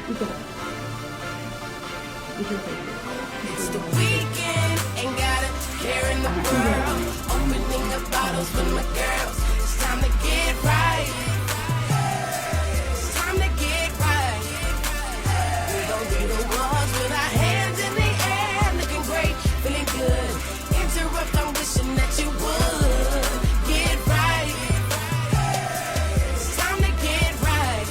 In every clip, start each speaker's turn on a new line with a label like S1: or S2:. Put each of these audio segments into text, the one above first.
S1: It's the weekend, ain't got a care in the world. Opening the bottles with my girls. It's time to get right. It's time to get right. We gon' be the ones with our hands in the air, looking great, feeling good. Interrupt, I'm wishing that you would get right. It's time to get right.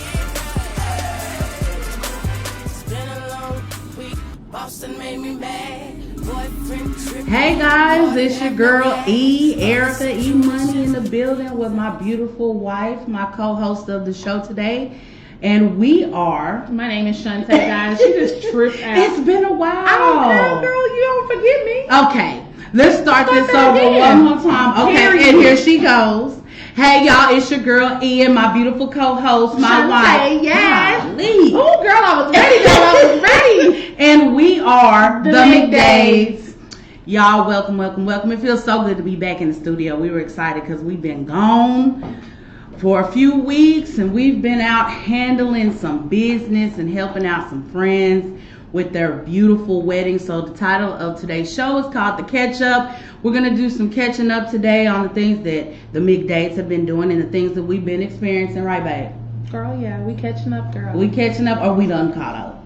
S1: It's been a long week. Boston made me mad. Boyfriend tripped.
S2: Hey guys, it's your girl E, Erica E Money in the building with my beautiful wife, my co-host of the show today. And we are...
S3: My name is Shantae, guys. She just tripped out.
S2: It's been a while.
S3: I don't care, girl. You don't forget me.
S2: Okay, let's start this over one more time. Okay, and here she goes. Hey y'all, it's your girl E and my beautiful co-host, my
S3: Shantae,
S2: wife.
S3: yes.
S2: Golly.
S3: Oh, girl, I was ready. Girl, I was ready.
S2: And we are the
S3: McDays.
S2: Y'all, welcome. It feels so good to be back in the studio. We were excited because we've been gone for a few weeks and we've been out handling some business and helping out some friends with their beautiful weddings. So the title of today's show is called The Katch Up. We're going to do some catching up today on the things that the McDays have been doing and the things that we've been experiencing, right, babe?
S3: Girl, yeah, we catching up, girl.
S2: We catching up or we done caught up?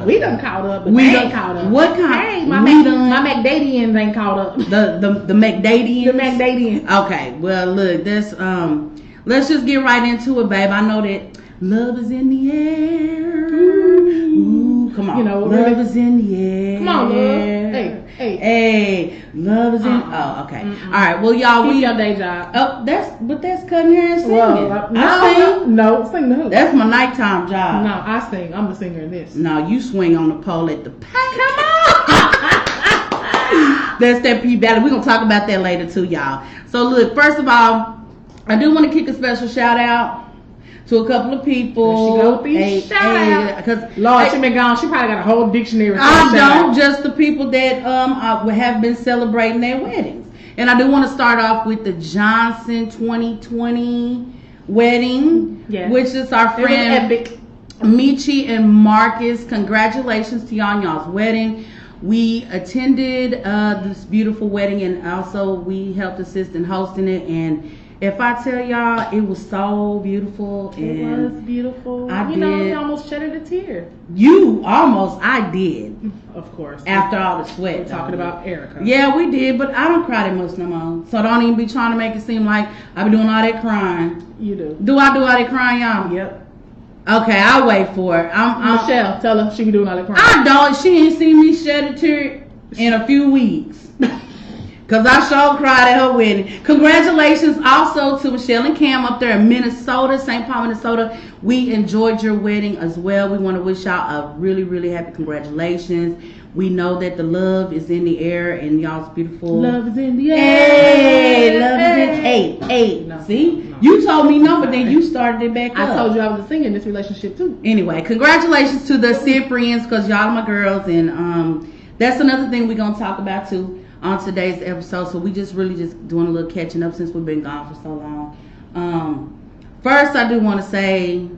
S3: We done caught up, but
S2: We
S3: they
S2: done-
S3: ain't caught up.
S2: what kind-
S3: Hey, my
S2: we done-
S3: McDadians ain't caught up.
S2: The McDadians?
S3: The McDadians.
S2: Okay, well look, this let's just get right into it, babe. I know that love is in the air. Ooh, come on.
S3: You know,
S2: love
S3: really-
S2: is in the air.
S3: Come on, love. Hey.
S2: Love is in. Oh, okay. All right. Well, y'all,
S3: Keep your day job.
S2: Oh, that's cutting hair and singing.
S3: Well,
S2: I sing.
S3: no, sing the hook.
S2: That's my nighttime job.
S3: No, I sing. I'm the singer in this.
S2: No, you swing on the pole at the paint.
S3: Come on.
S2: That's that P Valley. We're gonna talk about that later too, y'all. So look, first of all, I do want to kick a special shout out to a couple of people.
S3: There she go with these shout out.
S2: Because
S3: Lord, she been gone. She probably got a whole dictionary.
S2: I don't, just the people that have been celebrating their weddings. And I do want to start off with the Johnson 2020 wedding, which is our
S3: It was
S2: friend
S3: epic.
S2: Michi and Marcus. Congratulations to y'all on y'all's wedding. We attended this beautiful wedding and also we helped assist in hosting it. And if I tell y'all, it was so beautiful.
S3: It
S2: And
S3: was beautiful.
S2: I
S3: you know,
S2: did.
S3: we almost shedded a tear.
S2: I did.
S3: Of course.
S2: After all the sweat.
S3: We're talking about Erica.
S2: Yeah, we did, but I don't cry that much no more. So don't even be trying to make it seem like I be doing all that crying.
S3: You do.
S2: Do I do all that crying, y'all?
S3: Yep.
S2: Okay, I'll wait for it.
S3: Michelle, tell her she be doing all that crying.
S2: I don't. She ain't seen me shed a tear in a few weeks. Because I sure cried at her wedding. Congratulations also to Michelle and Cam up there in Minnesota, St. Paul, Minnesota. We enjoyed your wedding as well. We want to wish y'all a really, really happy congratulations. We know that the love is in the air and y'all's beautiful.
S3: Love is in the air.
S2: Hey, love is in Hey.
S3: No,
S2: See?
S3: no.
S2: You told me no, but then you started it back up.
S3: I told you I was a singer in this relationship too.
S2: Anyway, congratulations to the Cyprians because y'all are my girls. And that's another thing we're going to talk about too on today's episode. So we just really just doing a little catching up since we've been gone for so long. First, I do want to say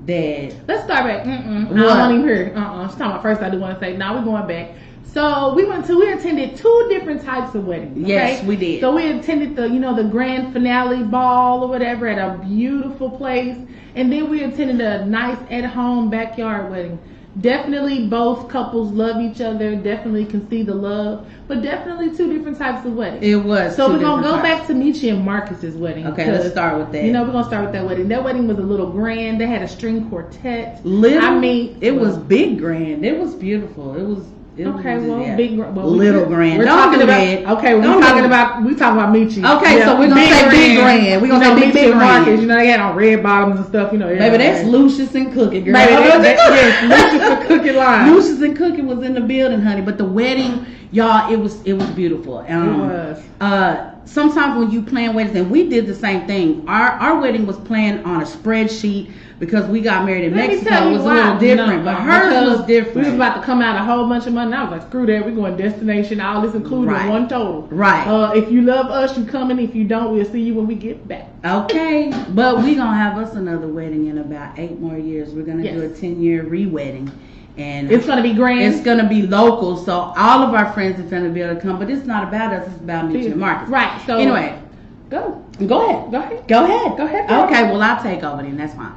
S2: that...
S3: Let's start back. I don't
S2: What?
S3: want to even hear it. She's talking about first. I do want to say, now we're going back. So we attended two different types of weddings. Okay?
S2: Yes, we did.
S3: So we attended the grand finale ball or whatever at a beautiful place. And then we attended a nice at-home backyard wedding. Definitely both couples love each other, definitely can see the love, but definitely two different types of weddings.
S2: It was.
S3: So
S2: two
S3: we're going to go
S2: different
S3: back to Michi and Marcus's wedding.
S2: Okay, let's start with that.
S3: You know, we're going to start with that wedding. That wedding was a little grand. They had a string quartet.
S2: Little,
S3: I mean,
S2: it was big grand. It was beautiful. It was
S3: Okay,
S2: was,
S3: well,
S2: yeah.
S3: big, well,
S2: little grand.
S3: We're
S2: Don't
S3: talking
S2: do
S3: about.
S2: that.
S3: Okay, we
S2: Don't
S3: talking
S2: do
S3: about. We talking about Michi.
S2: Okay, so we're gonna say big grand. We're gonna say big
S3: Michi and
S2: grand.
S3: Marcus. You know, they had on red bottoms and stuff. You know,
S2: Baby, that's Lucius and Cookie, girl.
S3: Baby, yes, Lucius the cookie line.
S2: Lucius and Cookie was in the building, honey. But the wedding, Y'all, it was beautiful.
S3: It was.
S2: Sometimes when you plan weddings, and we did the same thing. Our wedding was planned on a spreadsheet because we got married in Mexico. It was a little different, but hers was different.
S3: We was about to come out a whole bunch of money. And I was like, screw that. We're going destination. All this included in one total.
S2: Right.
S3: If you love us, you coming. If you don't, we'll see you when we get back.
S2: Okay. But we're going to have us another wedding in about 8 more years. We're going to do a 10-year re-wedding. And
S3: it's going to be grand.
S2: It's going to be local. So all of our friends are going to be able to come. But it's not about us. It's about me and Marcus.
S3: Right. So
S2: anyway.
S3: Go
S2: ahead. Okay, well, I'll take over then. That's fine.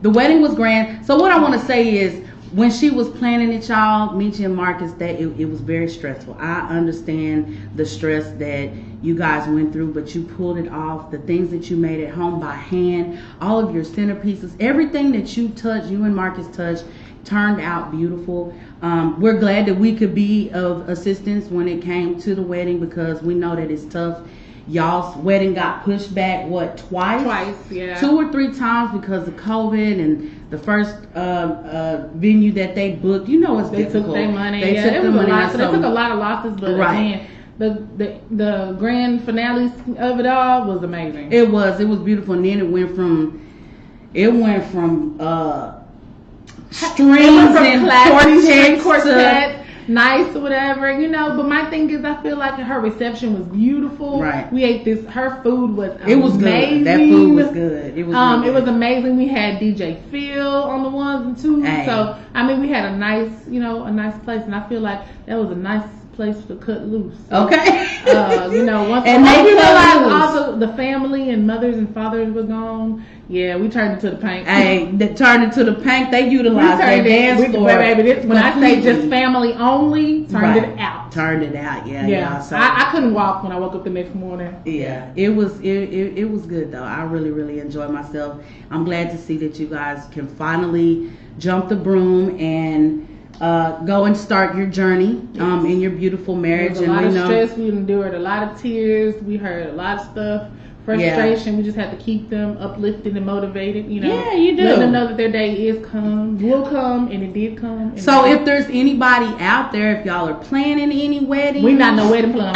S2: The wedding was grand. So what I want to say is, when she was planning it, y'all, Michi and Marcus, that it was very stressful. I understand the stress that you guys went through, but you pulled it off. The things that you made at home by hand, all of your centerpieces, everything that you touched, you and Marcus touched, turned out beautiful. We're glad that we could be of assistance when it came to the wedding, because we know that it's tough. Y'all's wedding got pushed back, twice?
S3: Twice, yeah.
S2: 2 or 3 times because of COVID, and the first venue that they booked, it's
S3: they
S2: difficult.
S3: Took their money.
S2: They took the money.
S3: They took a lot of losses, but again, the grand finale of it all was amazing.
S2: It was beautiful, and then it went from strings and quartet.
S3: Nice or whatever, but my thing is, I feel like her reception was beautiful.
S2: Right.
S3: We ate her food was amazing.
S2: It was good. That food was good. It was
S3: it was amazing. We had DJ Phil on the ones and twos.
S2: Hey.
S3: So we had a nice, a nice place, and I feel like that was a nice place to cut loose. So,
S2: okay.
S3: once we realized all the family and mothers and fathers were gone, yeah, we turned into the paint.
S2: Hey, they turned into the paint. They utilized their dance floor.
S3: When I say just family only, turned it out.
S2: Turned it out, yeah.
S3: Yeah.
S2: So,
S3: I couldn't walk when I woke up the next morning.
S2: Yeah, it was good though. I really, really enjoyed myself. I'm glad to see that you guys can finally jump the broom and go and start your journey in your beautiful marriage.
S3: There was a lot of stress. We endured a lot of tears. We heard a lot of stuff. Frustration. Yeah. We just have to keep them uplifted and motivated.
S2: Yeah, you do.
S3: Let them know that their day will come, and it did come.
S2: So if there's anybody out there, if y'all are planning any weddings,
S3: we not no wedding planner.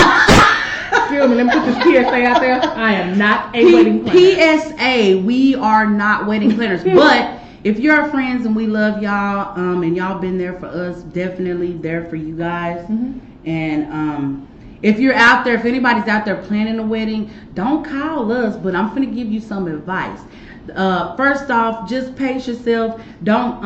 S3: Excuse me, let me put this PSA out there. I am not a wedding planner.
S2: PSA, we are not wedding planners, but if you're our friends and we love y'all, and y'all been there for us, definitely there for you guys. Mm-hmm. And if you're out there, if anybody's out there planning a wedding, don't call us, but I'm finna give you some advice. First off, just pace yourself. Don't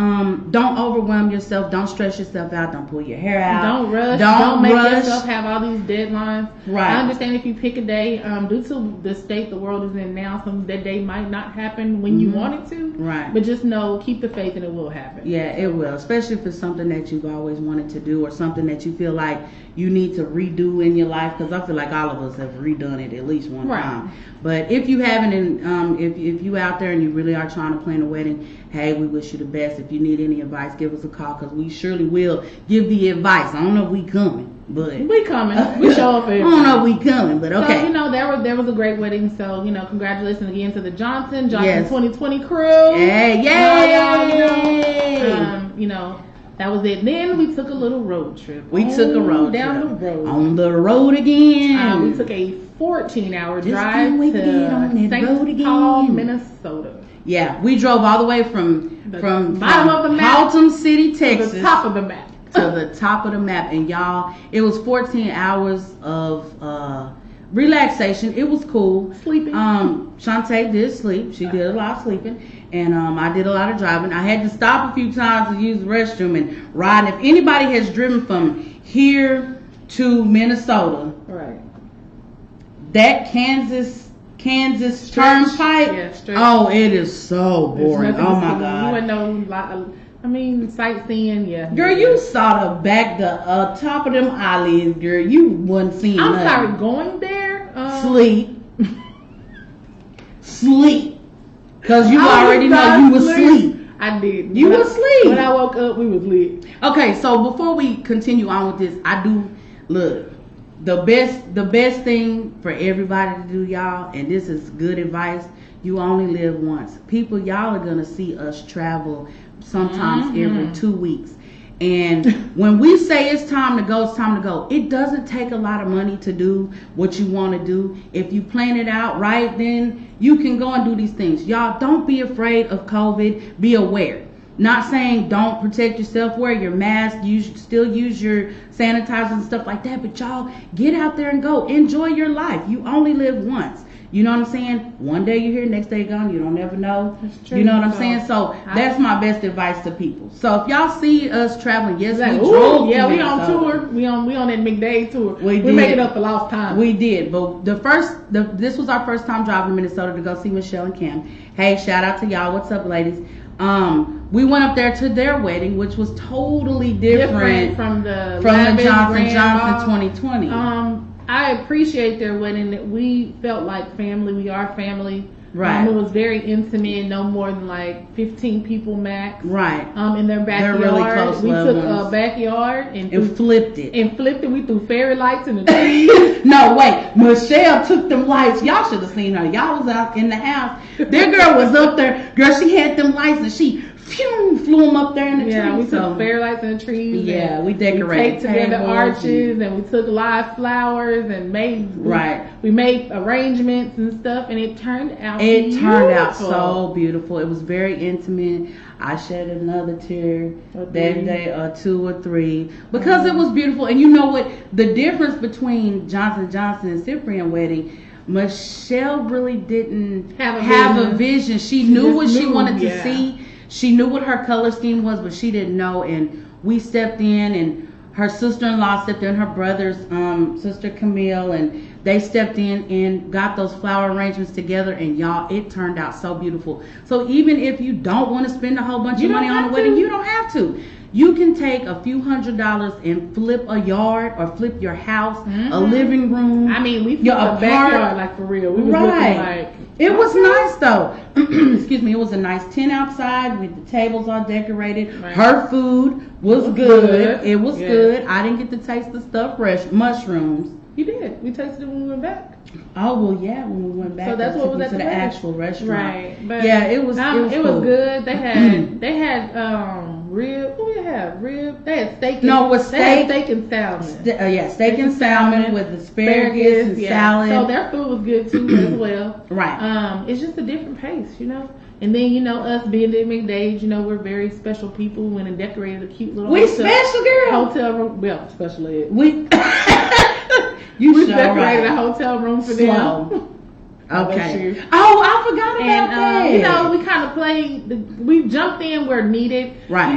S2: overwhelm yourself. Don't stress yourself out. Don't pull your hair out.
S3: Don't rush. Don't make yourself have all these deadlines.
S2: Right.
S3: I understand if you pick a day, due to the state the world is in now, that day might not happen when you want it to.
S2: Right.
S3: But just know, keep the faith, and it will happen.
S2: Yeah, it will. Especially if it's something that you've always wanted to do, or something that you feel like you need to redo in your life. Because I feel like all of us have redone it at least one time. But if you haven't, and if you out there and you really are trying to plan a wedding, hey, we wish you the best. If you need any advice, give us a call, because we surely will give the advice. I don't know if we coming, but
S3: we coming. We show up. I
S2: don't know if we coming, but okay.
S3: So there was a great wedding. So congratulations again to the Johnson
S2: yes.
S3: 2020 crew.
S2: Hey, yay!
S3: That was it. Then we took a little road trip.
S2: We took a road
S3: down
S2: trip.
S3: the road.
S2: On the road again.
S3: We took a 14-hour drive to St. Paul, Minnesota.
S2: Yeah, we drove all the way from
S3: bottom of the map,
S2: Haltom City, Texas,
S3: to the top of the map.
S2: to the top of the map. And y'all, it was 14 hours of relaxation. It was cool.
S3: Sleeping.
S2: Shantae did sleep. She did a lot of sleeping. And I did a lot of driving. I had to stop a few times to use the restroom and ride. If anybody has driven from here to Minnesota,
S3: right,
S2: that Kansas Turnpike.
S3: Yeah,
S2: it is so boring. Oh my God.
S3: You wouldn't sightseeing. Yeah.
S2: Girl, you saw the top of them eyelids, girl. You wasn't seeing nothing.
S3: I'm sorry, going there.
S2: Sleep. Because you already know you was asleep.
S3: I did.
S2: You was asleep.
S3: When I woke up, we was lit.
S2: Okay, so before we continue on with this, I do look. The best thing for everybody to do, y'all, and this is good advice, you only live once. People, y'all are gonna see us travel sometimes every 2 weeks. And when we say it's time to go, it's time to go. It doesn't take a lot of money to do what you want to do. If you plan it out right, then you can go and do these things. Y'all, don't be afraid of COVID. Be aware. Not saying don't protect yourself, wear your mask, still use your sanitizer and stuff like that, but y'all get out there and go. Enjoy your life. You only live once. You know what I'm saying? One day you're here, next day gone. You don't ever know.
S3: That's true.
S2: You know what I'm saying? So that's my best advice to people. So if y'all see us traveling, yes,
S3: like,
S2: we drove.
S3: Yeah, we
S2: Minnesota.
S3: on tour. We on that McDade tour.
S2: We
S3: We're making
S2: did.
S3: up for lost time.
S2: We did, but this was our first time driving to Minnesota to go see Michelle and Kim. Hey, shout out to y'all. What's up, ladies? We went up there to their wedding, which was totally different
S3: from the
S2: Johnson
S3: Grand Ball.
S2: 2020.
S3: I appreciate their wedding. That we felt like family. We are family.
S2: Right.
S3: It was very intimate. No more than like 15 people max.
S2: Right.
S3: In their backyard.
S2: They're really close
S3: we
S2: loved
S3: took
S2: ones.
S3: a backyard
S2: and flipped it.
S3: We threw fairy lights in the trees.
S2: No, wait. Michelle took them lights. Y'all should have seen her. Y'all was out in the house. Their girl was up there. Girl, she had them lights and she flew them up there in the trees.
S3: Yeah, we took fairy lights in the trees.
S2: Yeah, we decorated.
S3: We taped together arches and we took live flowers and we made arrangements and stuff, and it turned out
S2: so beautiful. It was very intimate. I shed another tear that day, or 2 or 3, because it was beautiful. And you know what? The difference between Johnson and Cyprian wedding, Michelle really didn't have a vision. She knew what she wanted to see. She knew what her color scheme was, but she didn't know. And we stepped in, and her sister-in-law stepped in, her brother's sister Camille, and they stepped in and got those flower arrangements together. And y'all, it turned out so beautiful. So even if you don't want to spend a whole bunch of money on a wedding, you don't have to. You can take a few $100s and flip a yard or flip your house, a living room.
S3: I mean, we flipped a backyard, like, for real. We was looking like...
S2: It was nice, though. Excuse me. It was a nice tent outside with the tables all decorated. Right. Her food was good. It was good. I didn't get to taste the stuffed mushrooms.
S3: You did. We tasted it when we went back.
S2: Oh, well, yeah, when we went back.
S3: So that's what was at the
S2: actual restaurant.
S3: Right. But
S2: yeah, it was cool.
S3: Good. They had rib. What did they have? Rib. They had steak.
S2: They
S3: had steak and salmon.
S2: Steak and salmon with asparagus and salad.
S3: So their food was good too as well.
S2: Right.
S3: It's just a different pace, you know. And then, us being in McDade, we're very special people. We went and decorated a cute little
S2: special girl.
S3: Hotel room. Well, special ed.
S2: We
S3: decorated a hotel room for them.
S2: Okay. Oh, I forgot about that.
S3: We kind of played. We jumped in where needed.
S2: Right.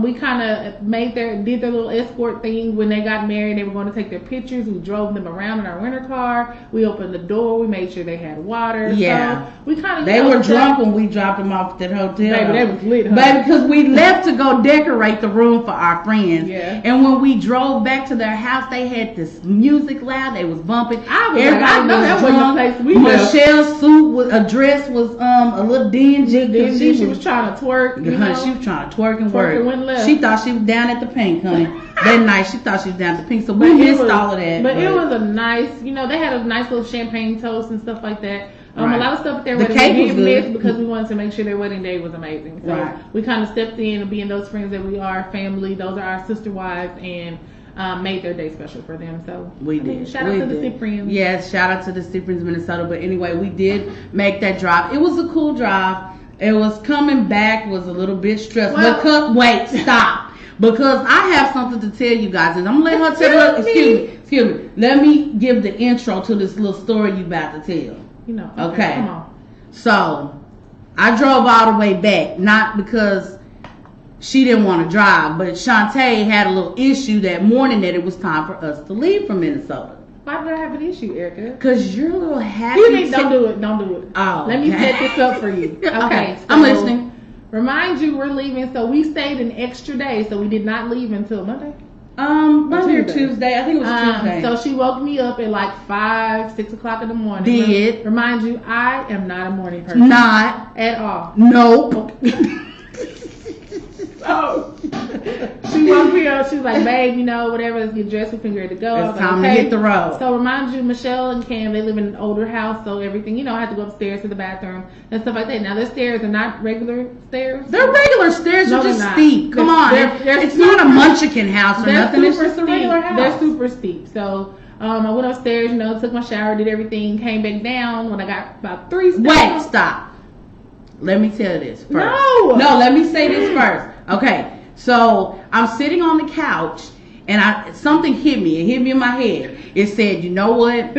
S3: We kind of did their little escort thing when they got married. They were going to take their pictures. We drove them around in our rental car. We opened the door. We made sure they had water.
S2: Yeah.
S3: So we kind of.
S2: They were drunk when we dropped them off at that hotel.
S3: Baby, they was lit. Huh?
S2: Baby, because we left to go decorate the room for our friends.
S3: Yeah.
S2: And when we drove back to their house, they had this music loud. They was bumping.
S3: Everybody was that drunk. Wasn't the place we
S2: Michelle's dress was a little dingy.
S3: She was trying to twerk.
S2: She was trying to twerk and
S3: work. Went left.
S2: She thought she was down at the Pink, honey. That night she thought she was down at the Pink. So we missed all of that.
S3: But it was a nice, they had a nice little champagne toast and stuff like that.
S2: Right.
S3: A lot of stuff at their wedding we didn't miss because we wanted to make sure their wedding day was amazing. So we kind of stepped in and being those friends that we are, family. Those are our sister wives, and made their day special for them. So
S2: we did.
S3: Shout out to the Cyprians.
S2: Yes, shout out to the Cyprians, Minnesota. But anyway, we did make that drive. It was a cool drive. It was coming back was a little bit stressful. Wait, stop. Because I have something to tell you guys, and I'm gonna let her tell her. Excuse me. Let me give the intro to this little story you about to tell.
S3: Okay. Come on.
S2: So I drove all the way back, not because she didn't want to drive, but Shantae had a little issue that morning that it was time for us to leave from Minnesota.
S3: Why did I have an issue, Erica?
S2: Because you're a little happy.
S3: Don't do it.
S2: Oh,
S3: let me set this up for you. Okay.
S2: So I'm listening.
S3: Remind you, we're leaving, so we stayed an extra day, so we did not leave until Monday.
S2: Monday or Tuesday. I think it was Tuesday.
S3: So she woke me up at like 5, 6 o'clock in the morning.
S2: Did.
S3: Remind you, I am not a morning person.
S2: Not.
S3: At all.
S2: Nope.
S3: So she woke me up. she was like, babe, you know, whatever, let's get dressed, we can get ready to go. I was
S2: It's
S3: like,
S2: time
S3: okay.
S2: to hit the road.
S3: So remind you, Michelle and Cam, they live in an older house, so everything, you know, I had to go upstairs to the bathroom and stuff like that. Now their stairs are not regular stairs.
S2: They're regular stairs,
S3: No,
S2: are just
S3: they're not.
S2: steep. Come on, it's not a munchkin house or
S3: They're
S2: nothing. It's
S3: super
S2: just a regular
S3: steep.
S2: house.
S3: They're super steep. So I went upstairs, you know, took my shower, did everything, came back down when I got about 3 steps.
S2: Wait, stop. Let me tell this first.
S3: No,
S2: let me say this first. Okay, so I'm sitting on the couch and something hit me. It hit me in my head. It said, you know what?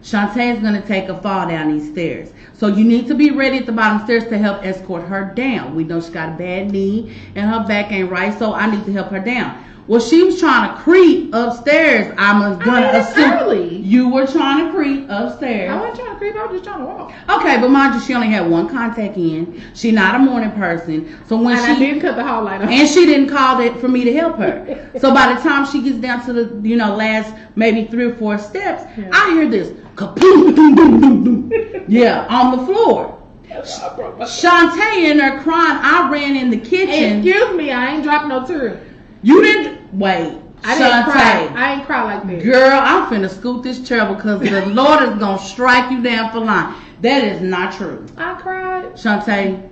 S2: Shantae's gonna take a fall down these stairs. So you need to be ready at the bottom stairs to help escort her down. We know she got a bad knee and her back ain't right, so I need to help her down. Well, she was trying to creep upstairs. I'm gonna assume
S3: early.
S2: you were trying to creep upstairs.
S3: I wasn't trying to creep, I was just trying to walk.
S2: Okay, but mind you, she only had one contact in. She not a morning person, so when
S3: And I didn't cut the hall light on.
S2: and she didn't call it for me to help her. So by the time she gets down to the last maybe 3 or 4 steps,
S3: Yeah.
S2: I hear this kaboom, boom, boom, boom, boom. Yeah, on the floor. Shantae in there crying. I ran in the kitchen.
S3: Excuse me, I ain't dropped no tear.
S2: You didn't wait.
S3: I didn't cry.
S2: Shantae.
S3: I ain't cry like that.
S2: Girl, I'm finna scoot this chair because the Lord is gonna strike you down for lying. That is not true.
S3: I cried.
S2: Shantae.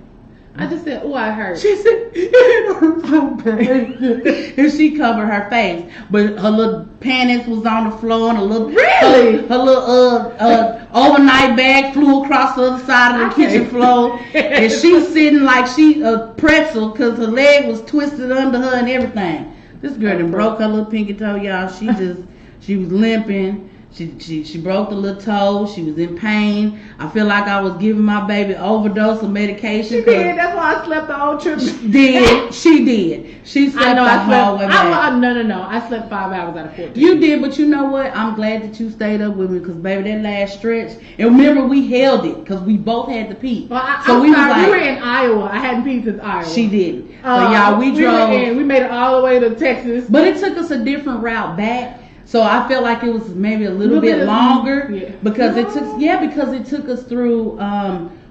S3: I just said, oh, I hurt.
S2: She said, it hurt so bad. And she covered her face. But her little panties was on the floor and
S3: Really?
S2: her little overnight bag flew across the other side of the kitchen floor. And she's sitting like she a pretzel because her leg was twisted under her and everything. This girl done broke her little pinky toe, y'all. She was limping. She broke the little toe. She was in pain. I feel like I was giving my baby overdose of medication.
S3: She did. That's why I slept the whole trip.
S2: She did. She slept the whole way back.
S3: No. I slept 5 hours out of 14.
S2: You did, but you know what? I'm glad that you stayed up with me because, baby, that last stretch. And remember, we held it because we both had to pee.
S3: Well,
S2: so we
S3: were in Iowa. I hadn't peed since Iowa.
S2: She didn't. So y'all, we drove.
S3: We made it all the way to Texas.
S2: But it took us a different route back. So I felt like it was maybe a little bit longer because it took us through.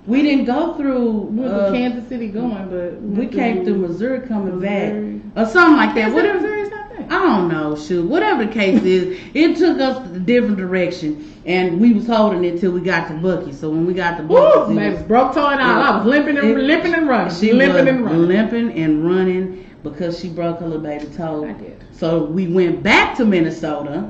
S2: We didn't go through.
S3: We went to Kansas City going, but
S2: we came through Missouri coming back or something like that. Whatever. I don't know. Shoot, whatever the case is, it took us a different direction, and we was holding it till we got to Bucky. So when we got to Bucky,
S3: it was broke toe and all. I was limping and running.
S2: She was limping and running because she broke her little baby toe.
S3: I did.
S2: So we went back to Minnesota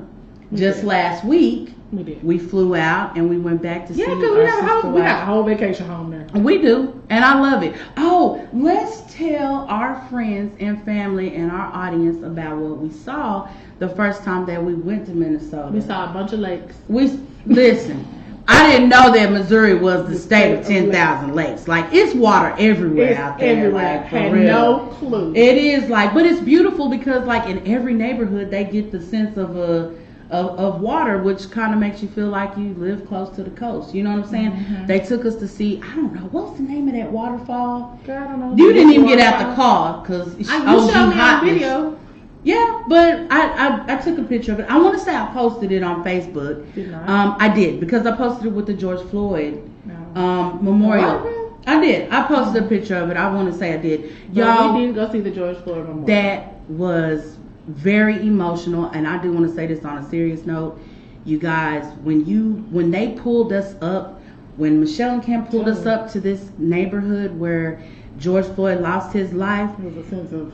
S2: just last week.
S3: We did.
S2: We flew out and we went back to see our sister.
S3: We got a whole vacation home there.
S2: We do, and I love it. Oh, let's tell our friends and family and our audience about what we saw the first time that we went to Minnesota.
S3: We saw a bunch of lakes.
S2: Listen. I didn't know that Missouri was the state of 10,000 lakes. Like, it's water everywhere out there.
S3: Everywhere.
S2: Like, for
S3: had
S2: real.
S3: no clue.
S2: It is like, but it's beautiful because like in every neighborhood they get the sense of water, which kind of makes you feel like you live close to the coast. You know what I'm saying? Mm-hmm. They took us to see, I don't know, what's the name of that waterfall?
S3: God, I don't know.
S2: You didn't even get out the car because
S3: you showed me on video.
S2: Yeah, but I took a picture of it. I want to say I posted it on Facebook.
S3: Did not?
S2: I did because I posted it with the George Floyd memorial. I did. I posted a picture of it. I want to say I did.
S3: Y'all, we did go see the George Floyd memorial.
S2: That was very emotional, and I do want to say this on a serious note. You guys, when they pulled us up, when Michelle and Cam pulled us up to this neighborhood where George Floyd lost his life,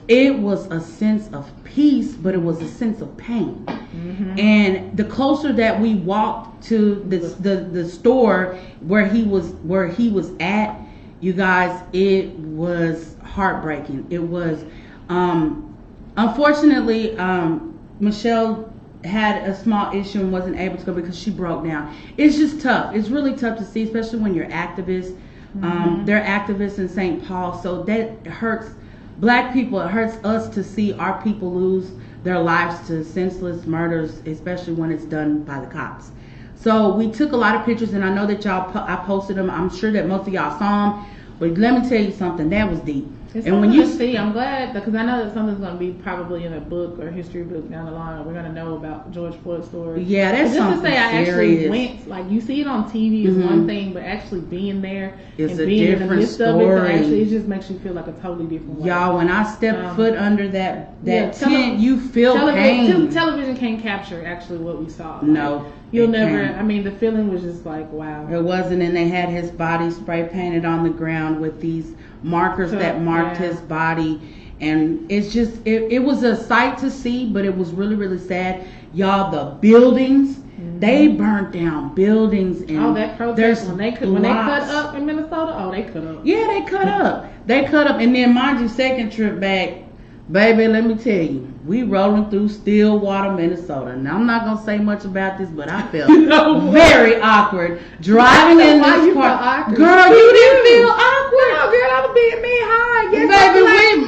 S2: it was a sense of peace, but it was a sense of pain. Mm-hmm. And the closer that we walked to the store where he was at, you guys, it was heartbreaking. It was unfortunately Michelle had a small issue and wasn't able to go because she broke down. It's just tough. It's really tough to see, especially when you're activists. They're activists in St. Paul, so that hurts Black people. It hurts us to see our people lose their lives to senseless murders, especially when it's done by the cops. So we took a lot of pictures, and I know that I posted them. I'm sure that most of y'all saw them, but let me tell you something. That was deep.
S3: It's
S2: And when
S3: something
S2: you
S3: to see, I'm glad because I know that something's going to be probably in a book or history book down the line. We're going to know about George Floyd's story.
S2: Yeah, that's
S3: just
S2: something
S3: to say, I
S2: serious.
S3: actually went. Like you see it on TV is one thing, but actually being there
S2: It's
S3: and
S2: a
S3: being in the
S2: different
S3: midst of it,
S2: story.
S3: actually, it just makes you feel like a totally different way.
S2: Y'all, when I stepped foot under that
S3: yeah,
S2: tent, you feel pain.
S3: Television can't capture actually what we saw.
S2: No,
S3: Like, you'll
S2: it
S3: never.
S2: can't.
S3: I mean, the feeling was just like wow.
S2: It wasn't, and they had his body spray painted on the ground with these markers that marked his body. And it's just, it was a sight to see, but it was really, really sad. Y'all, the buildings, they burnt down buildings. And
S3: that protest, when they cut up in Minnesota, they cut up.
S2: Yeah, they cut up. They cut up. And then, mind you, second trip back, baby, let me tell you, we rolling through Stillwater, Minnesota. Now, I'm not going to say much about this, but I felt very awkward driving in this car. Girl, you didn't feel awkward?
S3: No, girl, I was being mid-high. Yes,
S2: baby,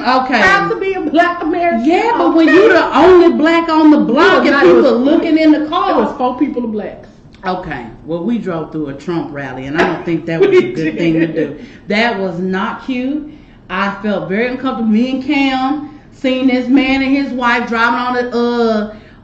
S2: okay.
S3: Proud to be a black American.
S2: Yeah, but when you the only black on the block and people looking in the car.
S3: There was 4 people of blacks.
S2: Okay, well, we drove through a Trump rally, and I don't think that was a good thing to do. That was not cute. I felt very uncomfortable. Me and Cam seen this man and his wife driving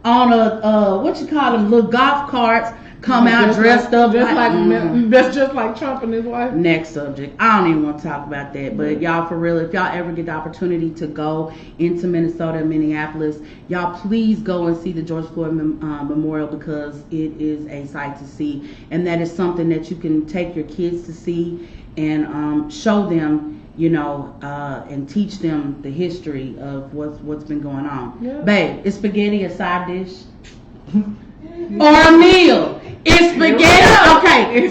S2: on a what you call them, little golf carts, come out dressed up
S3: that's just like Trump and his wife.
S2: Next subject. I don't even want to talk about that, but y'all, for real, if y'all ever get the opportunity to go into Minnesota and Minneapolis, y'all please go and see the George Floyd Memorial, because it is a sight to see, and that is something that you can take your kids to see and show them, you know, and teach them the history of what's been going on. Yeah. Babe, is spaghetti a side dish or a meal? Is spaghetti okay?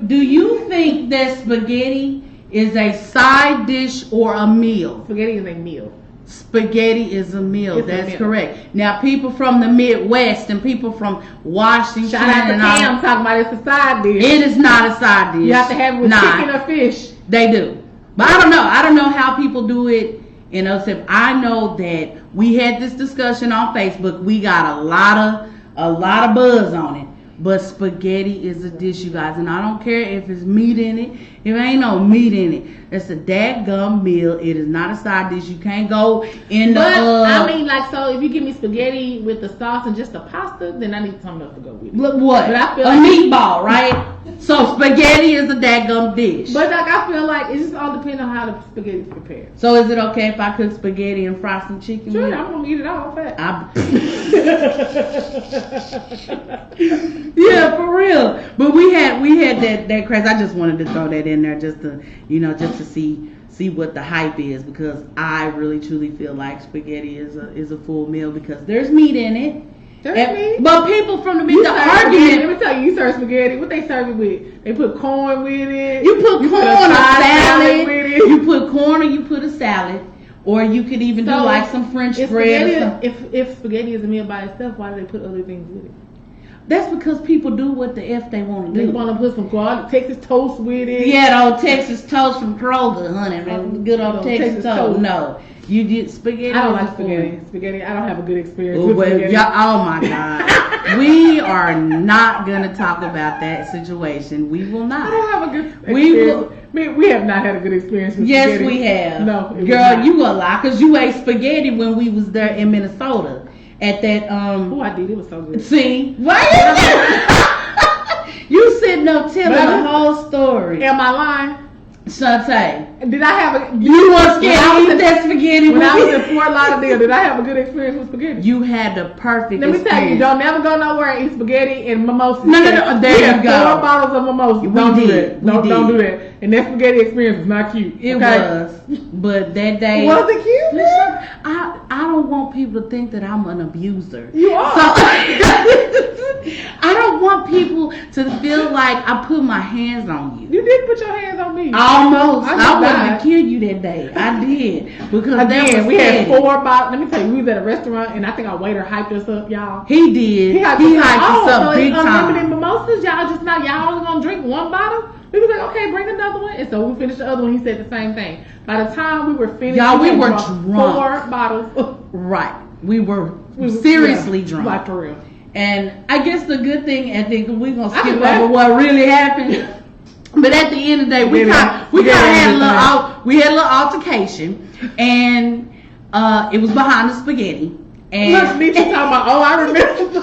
S2: Do you think that spaghetti is a side dish or a meal?
S3: Spaghetti is a meal.
S2: Spaghetti is a meal. That's correct. Now, people from the Midwest and people from Washington,
S3: shout out to Cam talking about it's a side dish.
S2: It is not a side dish.
S3: You have to have it with chicken or fish.
S2: They do, but I don't know. I don't know how people do it in OSIP. I know that we had this discussion on Facebook. We got a lot of buzz on it. But spaghetti is a dish, you guys, and I don't care if it's meat in it. If ain't no meat in it, it's a dadgum meal. It is not a side dish. You can't go in the.
S3: But I mean, like, so if you give me spaghetti with the sauce and just the pasta, then I need something else to go with it.
S2: Look what?
S3: But I feel
S2: a meatball, right? So spaghetti is a dadgum dish.
S3: But like, I feel like it just all depends on how the spaghetti is prepared.
S2: So is it okay if I cook spaghetti and fry some chicken?
S3: Sure,
S2: with it?
S3: I'm gonna eat it all fat.
S2: Yeah, for real. But we had that craze. I just wanted to throw that in there just to see what the hype is, because I really truly feel like spaghetti is a full meal because there's meat in it.
S3: There's meat.
S2: But people from the
S3: argument. Let me tell you, you serve spaghetti. What they serve it with? They put corn with it.
S2: You put corn on a salad with it. You put corn or you put a salad. Or you could even do like some French bread.
S3: If spaghetti is a meal by itself, why do they put other things with it?
S2: That's because people do what the F they want to do.
S3: They want to put some Texas toast with it.
S2: Yeah, the old Texas toast from Kroger, honey. Good old Texas toast. No. You did spaghetti.
S3: I don't like spaghetti. Spaghetti, I don't have a good experience with spaghetti.
S2: Oh my God. We are not going to talk about that situation. We will not.
S3: I don't have a good experience. We have not had a good experience with spaghetti.
S2: Yes, we have.
S3: No.
S2: Girl, you a lie, because you ate spaghetti when we was there in Minnesota. At that,
S3: Oh, I did. It was so good.
S2: See? Why you sitting up telling the whole story.
S3: Am I lying?
S2: Shantae.
S3: Did I have a...
S2: You were scared to eat that spaghetti
S3: when I was in Fort Lauderdale, did I have a good experience with spaghetti?
S2: You had the perfect experience.
S3: Let me tell you, don't never go nowhere and eat spaghetti and mimosas.
S2: No. There you go.
S3: 4 bottles of mimosas. Don't do that. Don't do that. And that spaghetti experience was not cute.
S2: It was. But that day...
S3: Was it cute?
S2: Listen, I don't want people to think that I'm an abuser.
S3: You are.
S2: So, I don't want people to feel like I put my hands on you.
S3: You did put your hands on me.
S2: Almost. I wanted to kill you that day. I did. Because
S3: again, we had 4 bottles. Let me tell you, we was at a restaurant and I think our waiter hyped us up, y'all.
S2: He did. He hyped us up big time.
S3: Unlimited mimosas, y'all only gonna drink 1 bottle? We was like, okay, bring another one. And so we finished the other one. He said the same thing. By the time we were finished,
S2: we were drunk.
S3: 4 bottles.
S2: Right. We were seriously drunk.
S3: Like for real.
S2: And I guess the good thing, I think we're going to skip over what really happened. But at the end of the day, we kind of had a little altercation, and it was behind the spaghetti. And
S3: look, Michi talking about, oh, I remember.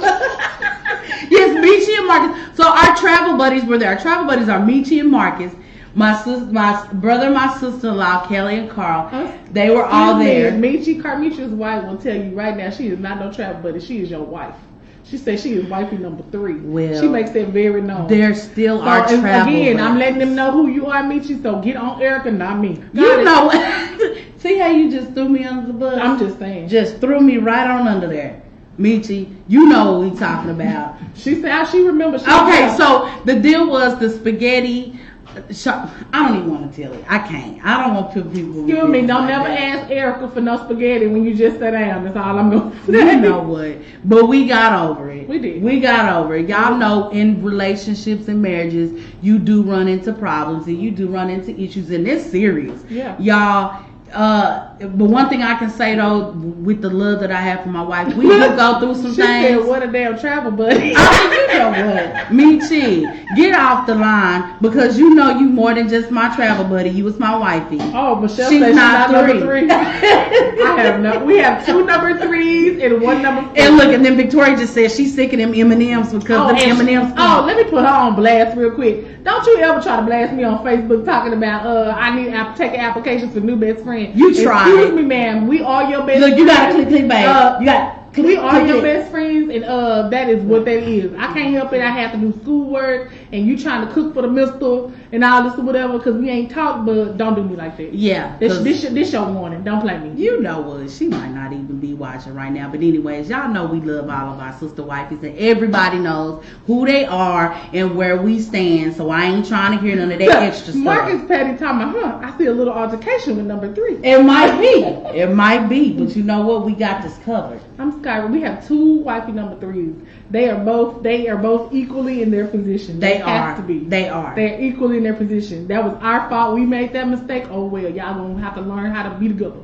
S2: Yes, Michi and Marcus. So our travel buddies were there. Our travel buddies are Michi and Marcus. My brother and my sister-in-law, Kelly and Carl. They were all there.
S3: Michi's wife will tell you right now, she is not no travel buddy. She is your wife. She said she is wifey number 3.
S2: Well,
S3: she makes that very known.
S2: They're still our travel
S3: again,
S2: buddies.
S3: I'm letting them know who you are, Michi. So get on Erica, not me.
S2: You know, see how you just threw me under the bus?
S3: I'm just saying.
S2: Just threw me right on under there. Michi, you know what we talking about.
S3: She said how she remembers.
S2: Okay, so the deal was the spaghetti. I don't even want to tell it. I can't. I don't want people.
S3: Excuse me. Don't never ask Erica for no spaghetti when you just sat down. That's all I'm gonna say.
S2: You know what? But we got over it.
S3: We did.
S2: We got over it. Y'all know in relationships and marriages, you do run into problems and you do run into issues, and it's serious.
S3: Yeah.
S2: Y'all. But one thing I can say though, with the love that I have for my wife, we do go through some
S3: she
S2: things.
S3: Said, what a damn travel buddy.
S2: I mean, you know what? Michi, get off the line because you know you more than just my travel buddy. You was my wifey.
S3: Oh, Michelle
S2: She's
S3: said she's
S2: not
S3: not
S2: three.
S3: number 3. I have no. We have 2 number 3s and 1 number 4.
S2: And look, and then Victoria just said she's sick of them M&Ms because the M&Ms.
S3: Oh, let me put her on blast real quick. Don't you ever try to blast me on Facebook talking about I need to take applications for new best friend.
S2: You try.
S3: Excuse me, ma'am. We are your best.
S2: Look, you
S3: friends.
S2: gotta click, babe. You got.
S3: We are your best friends, and that is what that is. I can't help it. I have to do schoolwork, and you trying to cook for the mister and all this or whatever because we ain't talk. But don't do me like that.
S2: Yeah,
S3: this your warning. Don't play me.
S2: You know what? She might not even be watching right now. But anyways, y'all know we love all of our sister wifeys, and everybody knows who they are and where we stand. So I ain't trying to hear none of that extra stuff.
S3: Marcus Patty talking about, I see a little altercation with number 3.
S2: It might be. It might be. But you know what? We got this covered.
S3: I'm Sky. We have 2 wifey number 3s. They are both equally in their position.
S2: They
S3: have
S2: are.
S3: to be.
S2: They are.
S3: They're equally in their position. That was our fault. We made that mistake. Oh well, y'all gonna have to learn how to be together.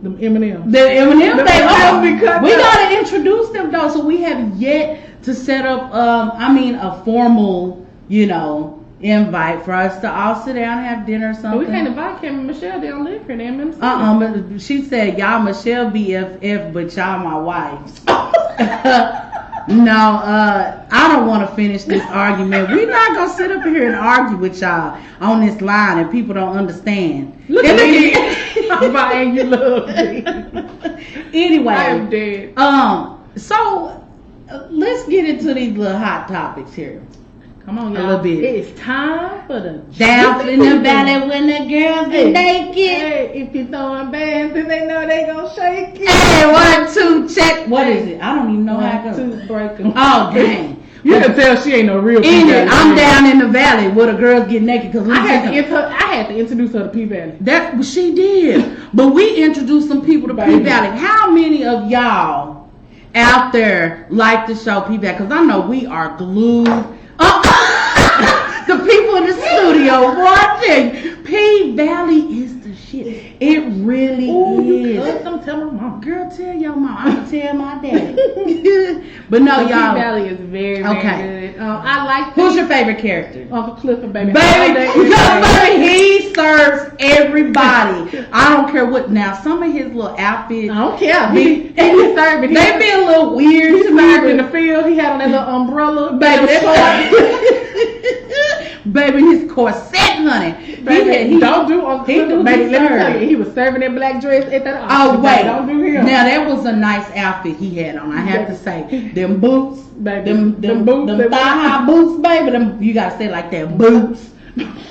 S3: Them M&Ms.
S2: The M&Ms. They are. We
S3: up.
S2: gotta introduce them though. So we have yet to set up. A formal, invite for us to all sit down and have dinner or something.
S3: But we can't invite Kim and Michelle. They don't live here. They're in Minnesota.
S2: But she said y'all Michelle BFF, but y'all my wives. No, I don't want to finish this argument. We're not gonna sit up here and argue with y'all on this line, and people don't understand.
S3: Look at me. And you love me.
S2: Anyway,
S3: I am dead.
S2: So let's get into these little hot topics here.
S3: Come on, y'all.
S2: A little bit.
S3: It's time for the
S2: down in the valley when the girls get naked.
S3: Hey, if you throwing bands, then they know they gonna shake it.
S2: Hey, 1, 2, check. What is it? I don't even know how it goes.
S3: 1, 2, break 'em.
S2: Oh, dang.
S3: You can tell she ain't no real
S2: Anyway, I'm down in the valley where the girls get naked because
S3: I had to introduce her to P Valley.
S2: That she did, but we introduced some people to P Valley. How many of y'all out there like the show P Valley? Because I know we are glued. The people in the studio, one thing, P Valley is the shit. It really is.
S3: Don't tell my mom.
S2: Girl, tell your mom. I'm gonna tell my dad. But no,
S3: P
S2: y'all.
S3: Valley is very, very good. I like.
S2: Who's your favorite character?
S3: Uncle Clifford, baby.
S2: Baby, he serves everybody. I don't care what. Now, some of his little outfits.
S3: I don't care. He serving.
S2: They be a little weird.
S3: He served in the field. He had on that little umbrella.
S2: Baby, his corset, honey.
S3: Baby, don't do Uncle Clifford. Baby, let me tell you, he was serving that black dress at that.
S2: Oh, wait.
S3: Don't do him.
S2: Now, that was a nice outfit he had on. I have to say. Them boots.
S3: Baby,
S2: them
S3: boots.
S2: Them thigh-high boots, baby. You got to say it like that. Boots.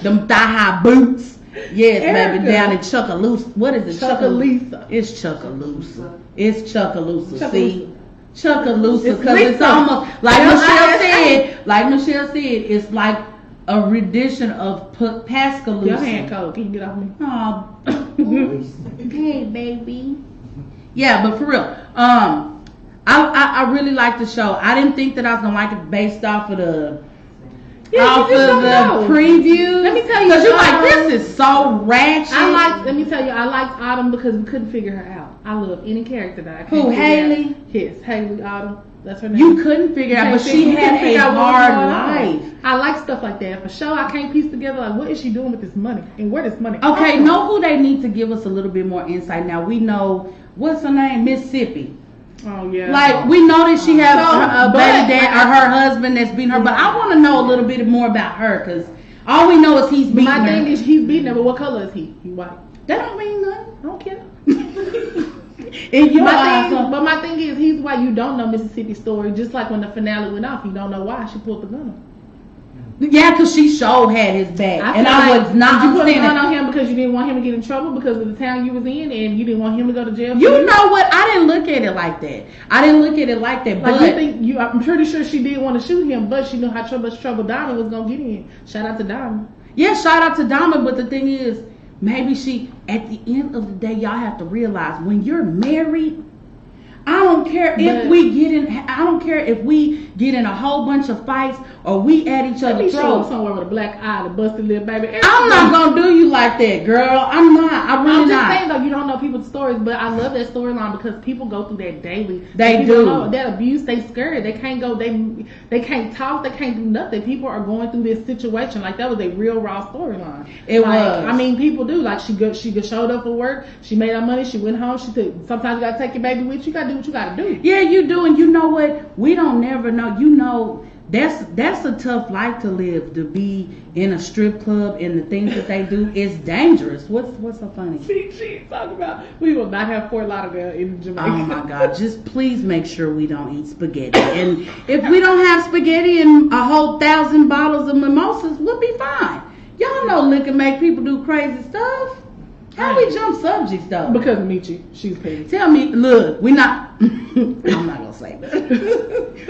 S2: Them thigh-high boots. Yes,
S3: Erica.
S2: baby, down in Chuckaloosa. What is it?
S3: Chuckalisa.
S2: It's Chuckaloosa. It's Chuckaloosa.
S3: Chuckaloosa.
S2: See? Chuckaloosa, because it's
S3: Lisa.
S2: almost, like Michelle said, it's like a rendition of Pascaloosa.
S3: Your hand cold. Can you get off me?
S2: Oh, hey, baby. Yeah, but for real, I really like the show. I didn't think that I was gonna like it based off of the preview.
S3: Let me tell you,
S2: because you're like, this is so ratchet.
S3: Let me tell you, I liked Autumn because we couldn't figure her out. I love any character that I can't
S2: Who,
S3: figure
S2: Haley?
S3: out. Yes, Haley Autumn. That's her name.
S2: You couldn't figure out, but she had a hard life.
S3: I like stuff like that. For sure, I can't piece together like what is she doing with this money and where this money.
S2: Okay, know who they need to give us a little bit more insight. Now we know what's her name, Mississippi.
S3: Oh yeah.
S2: Like we know that she has a baby dad or her husband that's beating her, but I want to know a little bit more about her because all we know is he's beating her.
S3: My thing is he's beating her, but what color is he? He white.
S2: That don't mean nothing.
S3: I don't care.
S2: But
S3: my thing is he's white. You don't know Mississippi's story. Just like when the finale went off, you don't know why she pulled the gun on.
S2: Yeah, because she sure had his back,
S3: I
S2: was not.
S3: Did you put a gun on him because you didn't want him to get in trouble because of the town you was in, and you didn't want him to go to jail?
S2: You know what? I didn't look at it like that.
S3: Like I'm pretty sure she did want to shoot him, but she knew how much trouble Diamond was gonna get in. Shout out to Diamond.
S2: Yeah, shout out to Diamond. But the thing is, maybe she. At the end of the day, y'all have to realize when you're married. I don't care if we get in a whole bunch of fights or we at each other's throats.
S3: Somewhere with a black eye, a busted little baby.
S2: I'm not gonna do you like that, girl. I'm not. I'm
S3: just saying though, you don't know people's stories, but I love that storyline because people go through that daily.
S2: They
S3: people
S2: do
S3: know that abuse. They scared. They can't go. They can't talk. They can't do nothing. People are going through this situation. Like that was a real raw storyline.
S2: It was.
S3: I mean, people do. Like she showed up for work. She made her money. She went home. She took. Sometimes you gotta take your baby with you. You gotta do what you gotta do.
S2: Yeah, you do, and you know what? We don't never know. You know, that's a tough life to live. To be in a strip club and the things that they do is dangerous. What's so funny?
S3: She's talking about we will not have Fort Lauderdale in Jamaica.
S2: Oh my God! Just please make sure we don't eat spaghetti, and if we don't have spaghetti and a whole 1,000 bottles of mimosas, we'll be fine. Y'all know liquor make people do crazy stuff. How we jump subjects though?
S3: Because of Michi, she's paid.
S2: Tell me, look, we're not. I'm not gonna say that.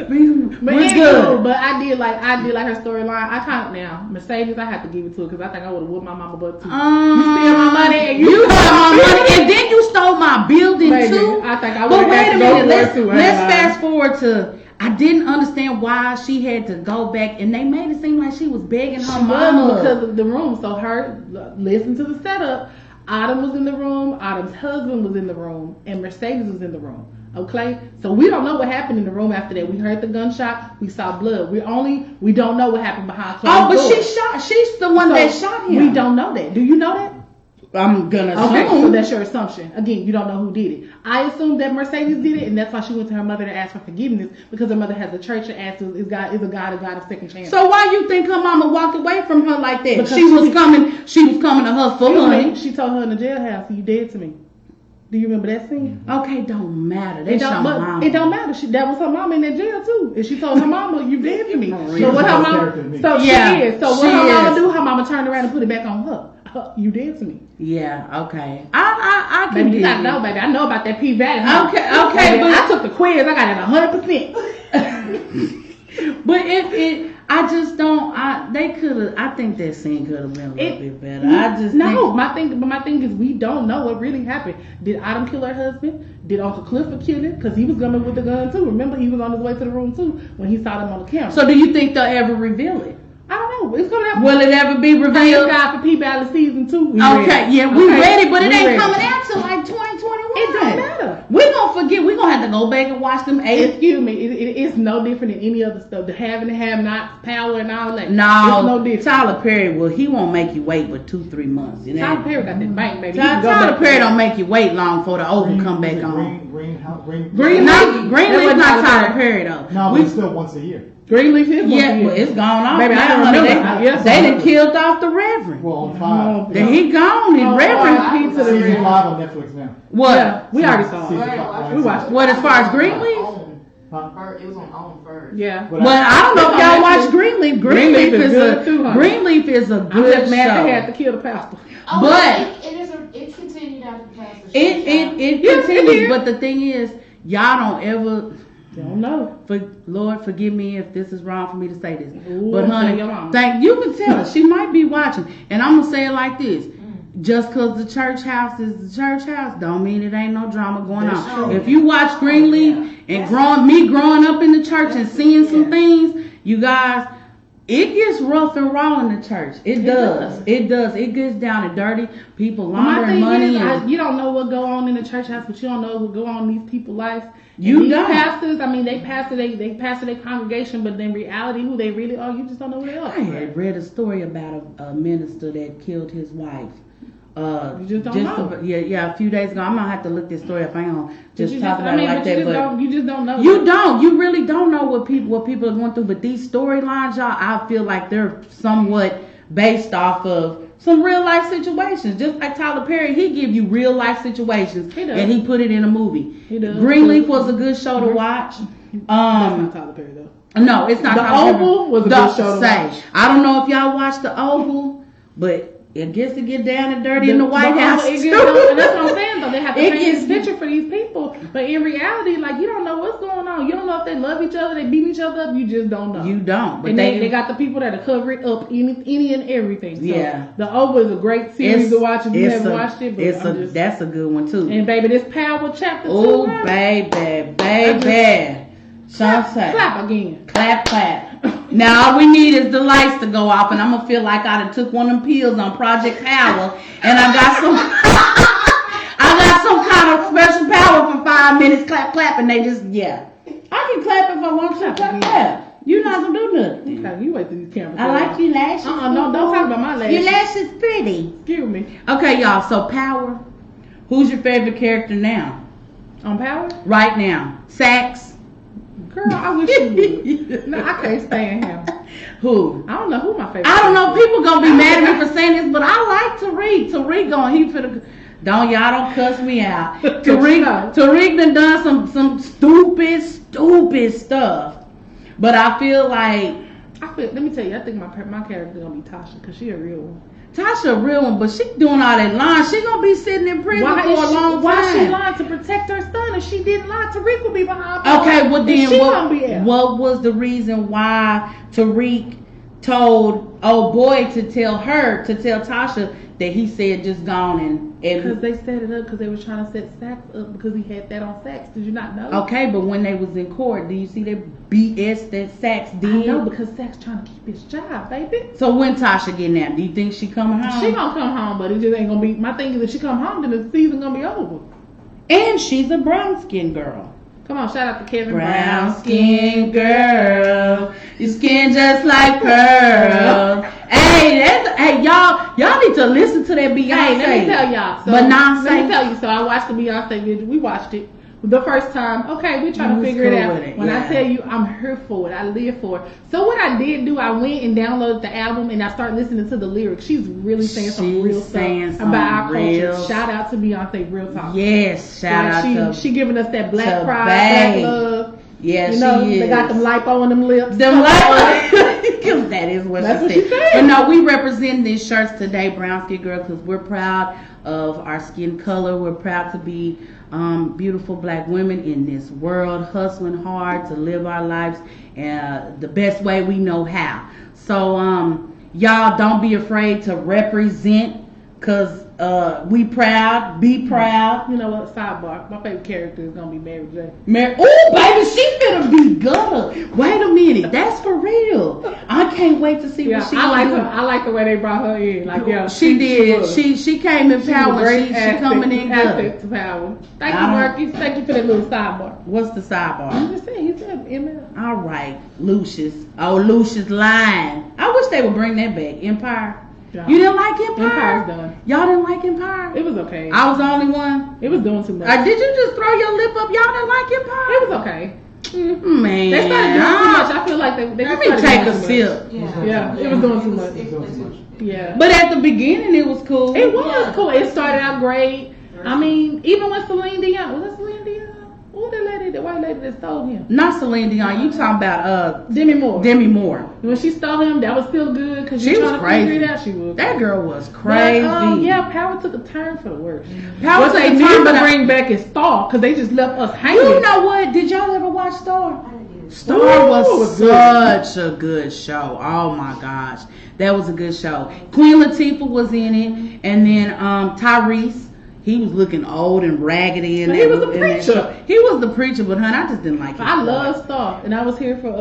S3: We're good. But I did like her storyline. I can't now. Mercedes, I have to give it to her because I think I would have whooped my mama butt too. You steal my money and you
S2: stole my money and then you stole my building too.
S3: I think I would have had to go for it.
S2: Let's fast forward to. I didn't understand why she had to go back, and they made it seem like she was begging her mama
S3: because of the room. So listen to the setup. Autumn was in the room, Autumn's husband was in the room, and Mercedes was in the room. Okay? So we don't know what happened in the room after that. We heard the gunshot, we saw blood. We don't know what happened behind closed doors.
S2: She's the one that shot him.
S3: We don't know that. Do you know that?
S2: I'm gonna assume.
S3: Okay, so that's your assumption. Again, you don't know who did it. I assume that Mercedes did it, and that's why she went to her mother to ask for forgiveness because her mother has a church and asked is a God of second chance.
S2: So why you think her mama walked away from her like that? Because she was coming to her for money.
S3: She told her in the jailhouse, "You dead to me." Do you remember that scene?
S2: Okay, don't matter.
S3: It don't matter. That was her mama in that jail too, and she told her mama, "You dead to me." So what her mama? So yeah. She is. So what her mama do? Her mama turned around and put it back on her. You dead to me.
S2: Yeah, okay. I can
S3: baby, you gotta know, baby. I know about that P-Valley.
S2: Okay,
S3: baby, but I took the quiz. I got it 100%.
S2: But I just don't. I think that scene could have been a little bit better.
S3: My thing is we don't know what really happened. Did Autumn kill her husband? Did Uncle Clifford kill him? Because he was coming with the gun too. Remember, he was on his way to the room too when he saw them on the camera.
S2: So do you think they'll ever reveal it?
S3: I don't know. It's gonna happen.
S2: Will it ever be revealed?
S3: Thank God for P-Valley season 2.
S2: We ready, but it ain't coming out till like 2021.
S3: It don't matter.
S2: We're gonna forget. We're gonna have to go back and watch them 8.
S3: Excuse me. It's no different than any other stuff. The have and the have not, power and all that.
S2: No,
S3: it's no different.
S2: Tyler Perry, he won't make you wait but 2-3 months. You know?
S3: Tyler Perry got that bank, baby.
S2: Tyler Perry don't make you wait long for the open come back on. Greenleaf not Tyler Perry though.
S4: No, but it's still once a year.
S3: Greenleaf is once a year.
S2: Well, it's gone off.
S3: Baby, I don't remember.
S2: They done killed off the Reverend.
S4: Well, on 5.
S2: Then he gone. The Reverend.
S4: Season 5 on Netflix now.
S2: What?
S3: Yeah, we already saw it. We watched it.
S2: What, as far as Greenleaf?
S5: It was on OWN first.
S3: Yeah.
S2: But I don't know if y'all watch Greenleaf. Greenleaf is a good show.
S3: They had to kill the pastor.
S5: Oh,
S2: but
S5: it continued after the pastor.
S2: It continues. But the thing is, y'all don't ever.
S3: Don't know.
S2: Lord, forgive me if this is wrong for me to say this.
S3: Ooh,
S2: but honey, you can tell her. She might be watching. And I'm going to say it like this. Just because the church house is the church house don't mean it ain't no drama going on. If you watch Greenleaf and growing up in the church and seeing some things, you guys, It gets rough and raw in the church. It does. It does. It gets down and dirty. People laundering money.
S3: You don't know what go on in the church house, but you don't know what go on in these people's lives.
S2: You
S3: these
S2: don't.
S3: Pastors, I mean, they pastor their congregation, but in reality, who they really are, you just don't know who they are.
S2: I had read a story about a minister that killed his wife.
S3: You just don't know.
S2: A few days ago. I'm gonna have to look this story up. I ain't gonna just talk about it like that.
S3: You just don't know.
S2: You don't. You really don't know what people are going through. But these storylines, y'all, I feel like they're somewhat based off of some real life situations. Just like Tyler Perry, he give you real life situations and he put it in a movie.
S3: He does.
S2: Greenleaf was a good show to watch.
S3: That's not Tyler Perry though.
S2: No, it's not.
S3: The Oval was a good show to watch.
S2: I don't know if y'all watched The Oval, but it gets to get down and dirty in the White House.
S3: And that's what I'm saying, though. They have to paint this picture for these people. But in reality, like, you don't know what's going on. You don't know if they love each other, they beat each other up. You just don't know.
S2: You don't. But
S3: and they got the people that are covering up any and everything. So
S2: yeah.
S3: The Oval is a great series to watch if you haven't watched it. But
S2: that's a good one, too.
S3: And, baby, this Power Chapter 2.
S2: Oh, baby.
S3: Clap again.
S2: Clap. Now all we need is the lights to go off, and I'm gonna feel like I done took one of them pills on Project Power, and I got some kind of special power for 5 minutes. Clap, and they just I can clap if I want to. Clap. You not gonna do nothing.
S3: Okay, you wait till these cameras.
S2: I like your lashes.
S3: No, don't talk about my lashes.
S2: Your lashes pretty.
S3: Excuse me.
S2: Okay, y'all. So Power. Who's your favorite character now?
S3: On Power?
S2: Right now, Sax.
S3: Girl, I wish you would. No, I can't stand him.
S2: Who?
S3: I don't know who my favorite.
S2: I don't know. People gonna be mad at me for saying this, but I like Tariq. Y'all don't cuss me out. Tariq done some stupid stuff. But I feel like
S3: let me tell you, I think my character gonna be Tasha because she a real one.
S2: Tasha a real one, but she doing all that lying. She gonna be sitting in prison for a long time.
S3: Why she lying to protect her son? If she didn't lie, Tariq would be behind bars.
S2: Okay, well then what was the reason why Tariq told old boy to tell Tasha that he said just gone and
S3: because they set it up because they were trying to set Sax up because he had that on Sax. Did you not know?
S2: Okay, but when they was in court, do you see that BS that Sax did?
S3: I know, because Sax trying to keep his job, baby.
S2: So when Tasha getting out, do you think she coming home?
S3: She gonna come home, but it just ain't gonna be. My thing is if she come home, then the season gonna be over.
S2: And she's a brown skin girl.
S3: Come on, shout out to Kevin
S2: Brown skin girl, your skin just like pearl. Hey, y'all need to listen to that Beyonce.
S3: Hey, let me tell y'all. So,
S2: Beyonce.
S3: Let me tell you. So I watched the Beyonce video. We watched it the first time. Okay, we trying to figure it out. When I tell you, I'm here for it. I live for it. So what I did do, I went and downloaded the album and I started listening to the lyrics. She's really saying some real stuff about our culture. Shout out to Beyonce, real talk.
S2: Yes, shout out to
S3: she giving us that black pride, black love.
S2: Yeah,
S3: you know,
S2: she is.
S3: They got them lipo on them lips.
S2: Because that is what she said. But no, we represent these shirts today, Brown Skin Girl, because we're proud of our skin color. We're proud to be beautiful black women in this world, hustling hard to live our lives the best way we know how. So y'all don't be afraid to represent, because we proud, be proud.
S3: You know what? Sidebar. My favorite character is gonna be Mary J.
S2: Oh, baby, she finna be gutter. Wait a minute, that's for real. I can't wait to see what she.
S3: I like the way they brought her in. Like,
S2: she did. She came in power. She coming in good.
S3: To power. Thank you, Marcus. Thank you for that little sidebar.
S2: What's the sidebar?
S3: I'm just saying. He said ML.
S2: All right, Lucius. Oh, Lucius line. I wish they would bring that back. Empire. Yeah. You didn't like Empire?
S3: Empire's done.
S2: Y'all didn't like Empire?
S3: It was okay.
S2: I was the only one.
S3: It was doing too much.
S2: Did you just throw your lip up? Y'all didn't like Empire?
S3: It was okay.
S2: Man,
S3: they started doing too much. I feel like they
S2: let me take a sip.
S3: Yeah, it was doing too much. Yeah.
S2: But at the beginning, it was cool.
S3: It was cool. It started out great. I mean, even when Celine Dion, was it Celine Dion? Who the white lady that stole him?
S2: Not Celine Dion. You talking about
S3: Demi Moore.
S2: Demi Moore.
S3: When she stole him, that was still good because
S2: she was crazy.
S3: Figure it out. She was.
S2: That girl was crazy.
S3: But, yeah, Power took a turn for the worse.
S2: Power took a turn,
S3: to bring back is Star because they just left us hanging.
S2: You know what? Did y'all ever watch Star? Star was such a good show. Oh my gosh, that was a good show. Queen Latifah was in it, and then Tyrese. He was looking old and raggedy, and
S3: But he was the preacher.
S2: He was the preacher, but honey, I just didn't like him.
S3: I love Star, and I was here for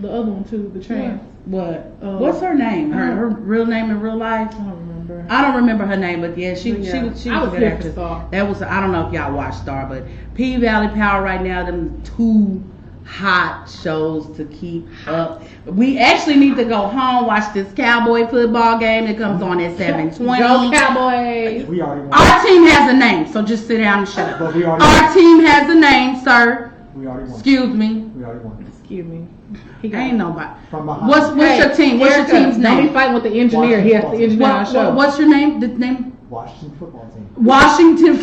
S3: the other one too, the trans.
S2: What? What's her name? Her real name in real life?
S3: I don't remember.
S2: I don't remember her name, but yeah, she
S3: But yeah,
S2: was
S3: I was
S2: a good
S3: here for
S2: actress.
S3: Star.
S2: That was, I don't know if y'all watch Star, but P Valley Power right now, them two hot shows to keep up. We actually need to go home, watch this Cowboy football game that comes on at 7:20.
S3: Go Cowboys!
S4: We already won.
S2: Our team has a name, so just sit down and shut up.
S4: But we already
S2: Our
S4: won.
S2: team has a name, sir.
S4: We already won.
S2: Excuse me.
S4: We already won.
S3: Excuse me. He got
S2: Ain't nobody.
S4: From behind.
S2: What's your team? What's your
S3: Erica,
S2: team's
S3: Don't be
S2: name?
S3: fighting with the engineer. He has to engineer our show.
S2: What's your name? The name?
S4: Washington football team.
S2: Washington.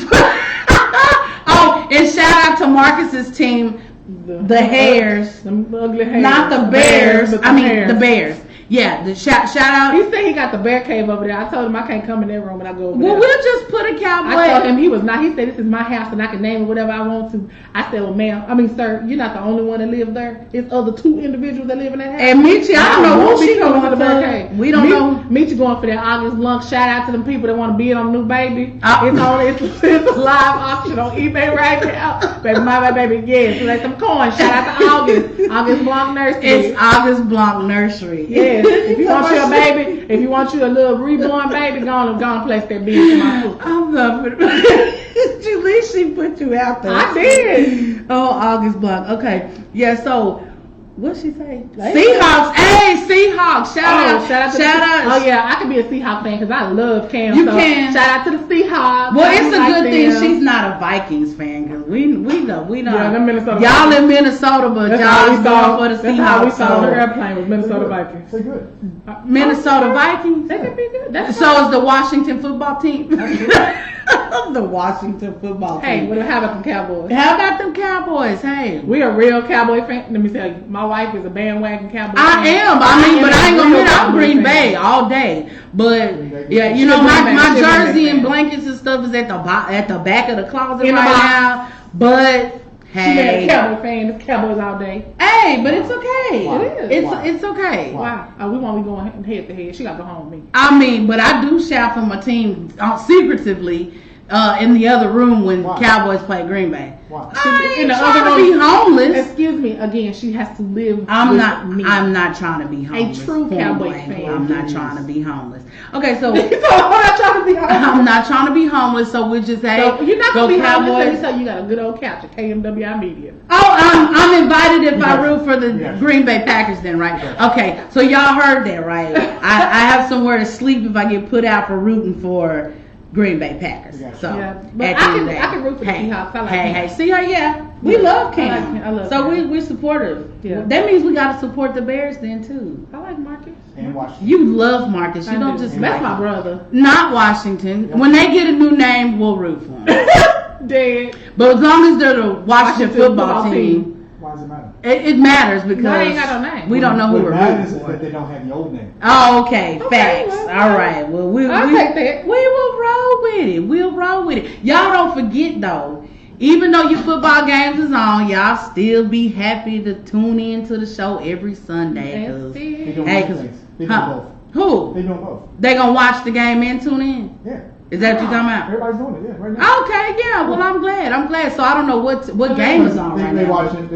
S2: Oh, and shout out to Marcus's team, the Hares,
S3: The ugly hairs.
S2: not the Bears.
S3: but
S2: I mean
S3: hairs.
S2: the Bears. Yeah, the shout out.
S3: He said he got the bear cave over there. I told him I can't come in that room when I go over
S2: Well,
S3: there.
S2: we'll just put a cowboy.
S3: I told him he was not. He said this is my house and I can name it whatever I want to. I said, well, ma'am, sir, you're not the only one that live there. It's other two individuals that live in that house.
S2: And Michi, I don't know
S3: won't
S2: what
S3: be
S2: she
S3: coming
S2: going
S3: to the
S2: for.
S3: bear cave.
S2: We don't know.
S3: Michi going for that August lunch. Shout out to them people that want to bid on a new baby.
S2: Oh.
S3: It's a live auction on eBay right now. Baby, my baby, yes. So that's some coins. Shout out to August Blanc Nursery.
S2: It's August Blanc Nursery.
S3: Yes, if you want your baby, if you want you a little reborn baby, go on place that bid for my food.
S2: I love it. Julie, she put you out there.
S3: I did.
S2: Oh, August Blanc. Okay. Yeah, so what'd she say?
S3: Like-
S2: Seahawks. Hey, Seahawks. Shout out.
S3: Shout out. Oh yeah, I could be a Seahawks fan because I love Cam.
S2: You
S3: so
S2: can.
S3: Shout out to the Seahawks.
S2: Well,
S3: I
S2: it's
S3: do
S2: a
S3: like
S2: good thing
S3: them.
S2: she's not a Vikings fan because we know.
S3: Yeah, them Minnesota
S2: Y'all
S3: Vikings.
S2: in Minnesota, but
S3: That's how
S2: y'all
S3: we saw
S2: going for the
S3: That's how we
S2: Seahawks.
S3: saw on the
S2: So
S3: airplane with Minnesota Vikings.
S4: They're good.
S2: Minnesota Vikings.
S3: They could be good. That's
S2: So is the Washington football team. The Washington football team.
S3: Hey, how about the Cowboys?
S2: How about them Cowboys? Hey.
S3: We a real Cowboy fan. Let me tell you, my wife is a bandwagon Cowboy fan.
S2: I am. But I ain't gonna
S3: real
S2: admit I'm
S3: Cowboy
S2: Green
S3: fan.
S2: Bay all day. But
S4: Green Bay.
S2: yeah, you know
S3: Green Bay,
S2: my
S3: Green Bay
S2: jersey
S3: fan.
S2: and blankets and stuff is at the back of the closet
S3: In the
S2: right
S3: box.
S2: now. But
S3: She been a
S2: hey,
S3: Cowboy fan. It's Cowboys all day.
S2: hey, but it's okay.
S4: Wow.
S3: It is.
S2: It's okay.
S3: Wow. We won't be going head to head. She got to go home with me.
S2: I mean, but I do shout for my team secretively in the other room when
S4: Wow.
S2: Cowboys play Green Bay.
S4: Wow.
S2: I
S3: In
S2: ain't
S3: the
S2: trying
S3: other
S2: to be
S3: room.
S2: homeless.
S3: Excuse me. Again, she has to live
S2: I'm
S3: with
S2: not.
S3: me.
S2: I'm not trying to be homeless.
S3: true
S2: Point
S3: Cowboy
S2: blank.
S3: fan.
S2: I'm not trying to be homeless. Okay, so
S3: I'm not trying to be homeless.
S2: I'm not trying to be homeless. So we just say
S3: So you're not
S2: go
S3: gonna be homeless. Let me
S2: Cowboys.
S3: tell you, you got a good old couch at KMWI Media.
S2: Oh, I'm invited if I
S4: Yes.
S2: root for the
S4: Yes.
S2: Green Bay Packers. Then, right?
S4: Yes.
S2: Okay, so y'all heard that, right? I have somewhere to sleep if I get put out for rooting for Green Bay Packers.
S4: Yes.
S2: So
S3: Yeah, but
S2: at
S3: I
S2: the end
S3: can-
S2: of the day,
S3: I can root for the
S2: hey,
S3: Seahawks. I like
S2: hey,
S3: Cam.
S2: hey, see her? Yeah, we
S3: Yeah.
S2: love
S3: I
S2: Cam.
S3: like Cam. I love
S2: so
S3: Cam.
S2: we're supportive.
S3: Yeah.
S2: That means we got to support the Bears then too.
S3: I like Marcus.
S4: And Washington.
S2: You love Marcus. You
S3: I
S2: don't
S3: do.
S2: just
S3: That's
S2: like
S3: my
S2: him.
S3: brother.
S2: Not Washington.
S4: Yep.
S2: When they get a new name, we'll root for them.
S3: Dead.
S2: But as long as they're the Washington football team,
S4: Why does it matter?
S2: it matters because
S3: No, they ain't got no name.
S2: we don't know who
S4: What
S2: we're
S4: matters
S2: rooting
S4: is
S2: for.
S4: that they don't have the old name.
S2: Oh, okay.
S3: Okay,
S2: Facts.
S3: well,
S2: All right. Well,
S3: I'll take that.
S2: we will roll with it. We'll roll with it. Y'all don't forget though. Even though your football games is on, y'all still be happy to tune in to the show every Sunday.
S3: That's
S2: 'cause-
S4: They
S3: it.
S4: doing
S2: Hey,
S4: both
S2: 'cause-
S4: things. They doing
S2: huh?
S4: both.
S2: Who?
S4: They doing both.
S2: They gonna watch the game and tune in?
S4: Yeah.
S2: Is that what you talking about?
S4: Everybody's doing it. Yeah, right now.
S2: Okay, yeah. Well, I'm glad. So I don't know what game is on right
S4: They
S2: now.
S4: watching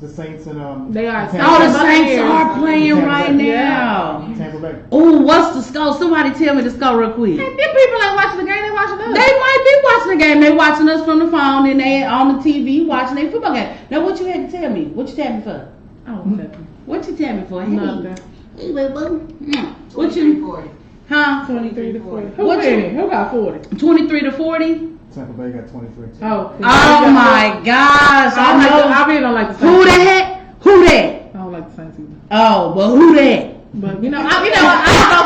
S4: the Saints and
S3: They are.
S4: Tampa
S2: Oh, the
S4: Bay.
S2: Saints are playing
S4: Tampa
S2: right
S4: Bay.
S2: now.
S4: Tampa Bay.
S2: Oh, what's the score? Somebody tell me the score real quick.
S3: Hey, them people ain't watching the game. They watching us.
S2: They might be watching the game. They watching us from the phone and they on the TV watching their football game. Now, what you had to tell me? What you tell me for?
S3: I don't know.
S2: What you tell me for? Hey,
S3: Nothing.
S2: hey, boo boo. What you?
S5: 40.
S2: Huh?
S3: 23 to 40. Who
S2: What you-
S3: winning? Who got 40?
S2: 23 to 40.
S4: Tampa Bay got 23.
S3: Oh.
S2: Oh my gosh!
S3: I really don't like the Saints.
S2: Who that? Who that?
S3: I don't like the Saints either.
S2: Oh, but who that?
S3: But I don't know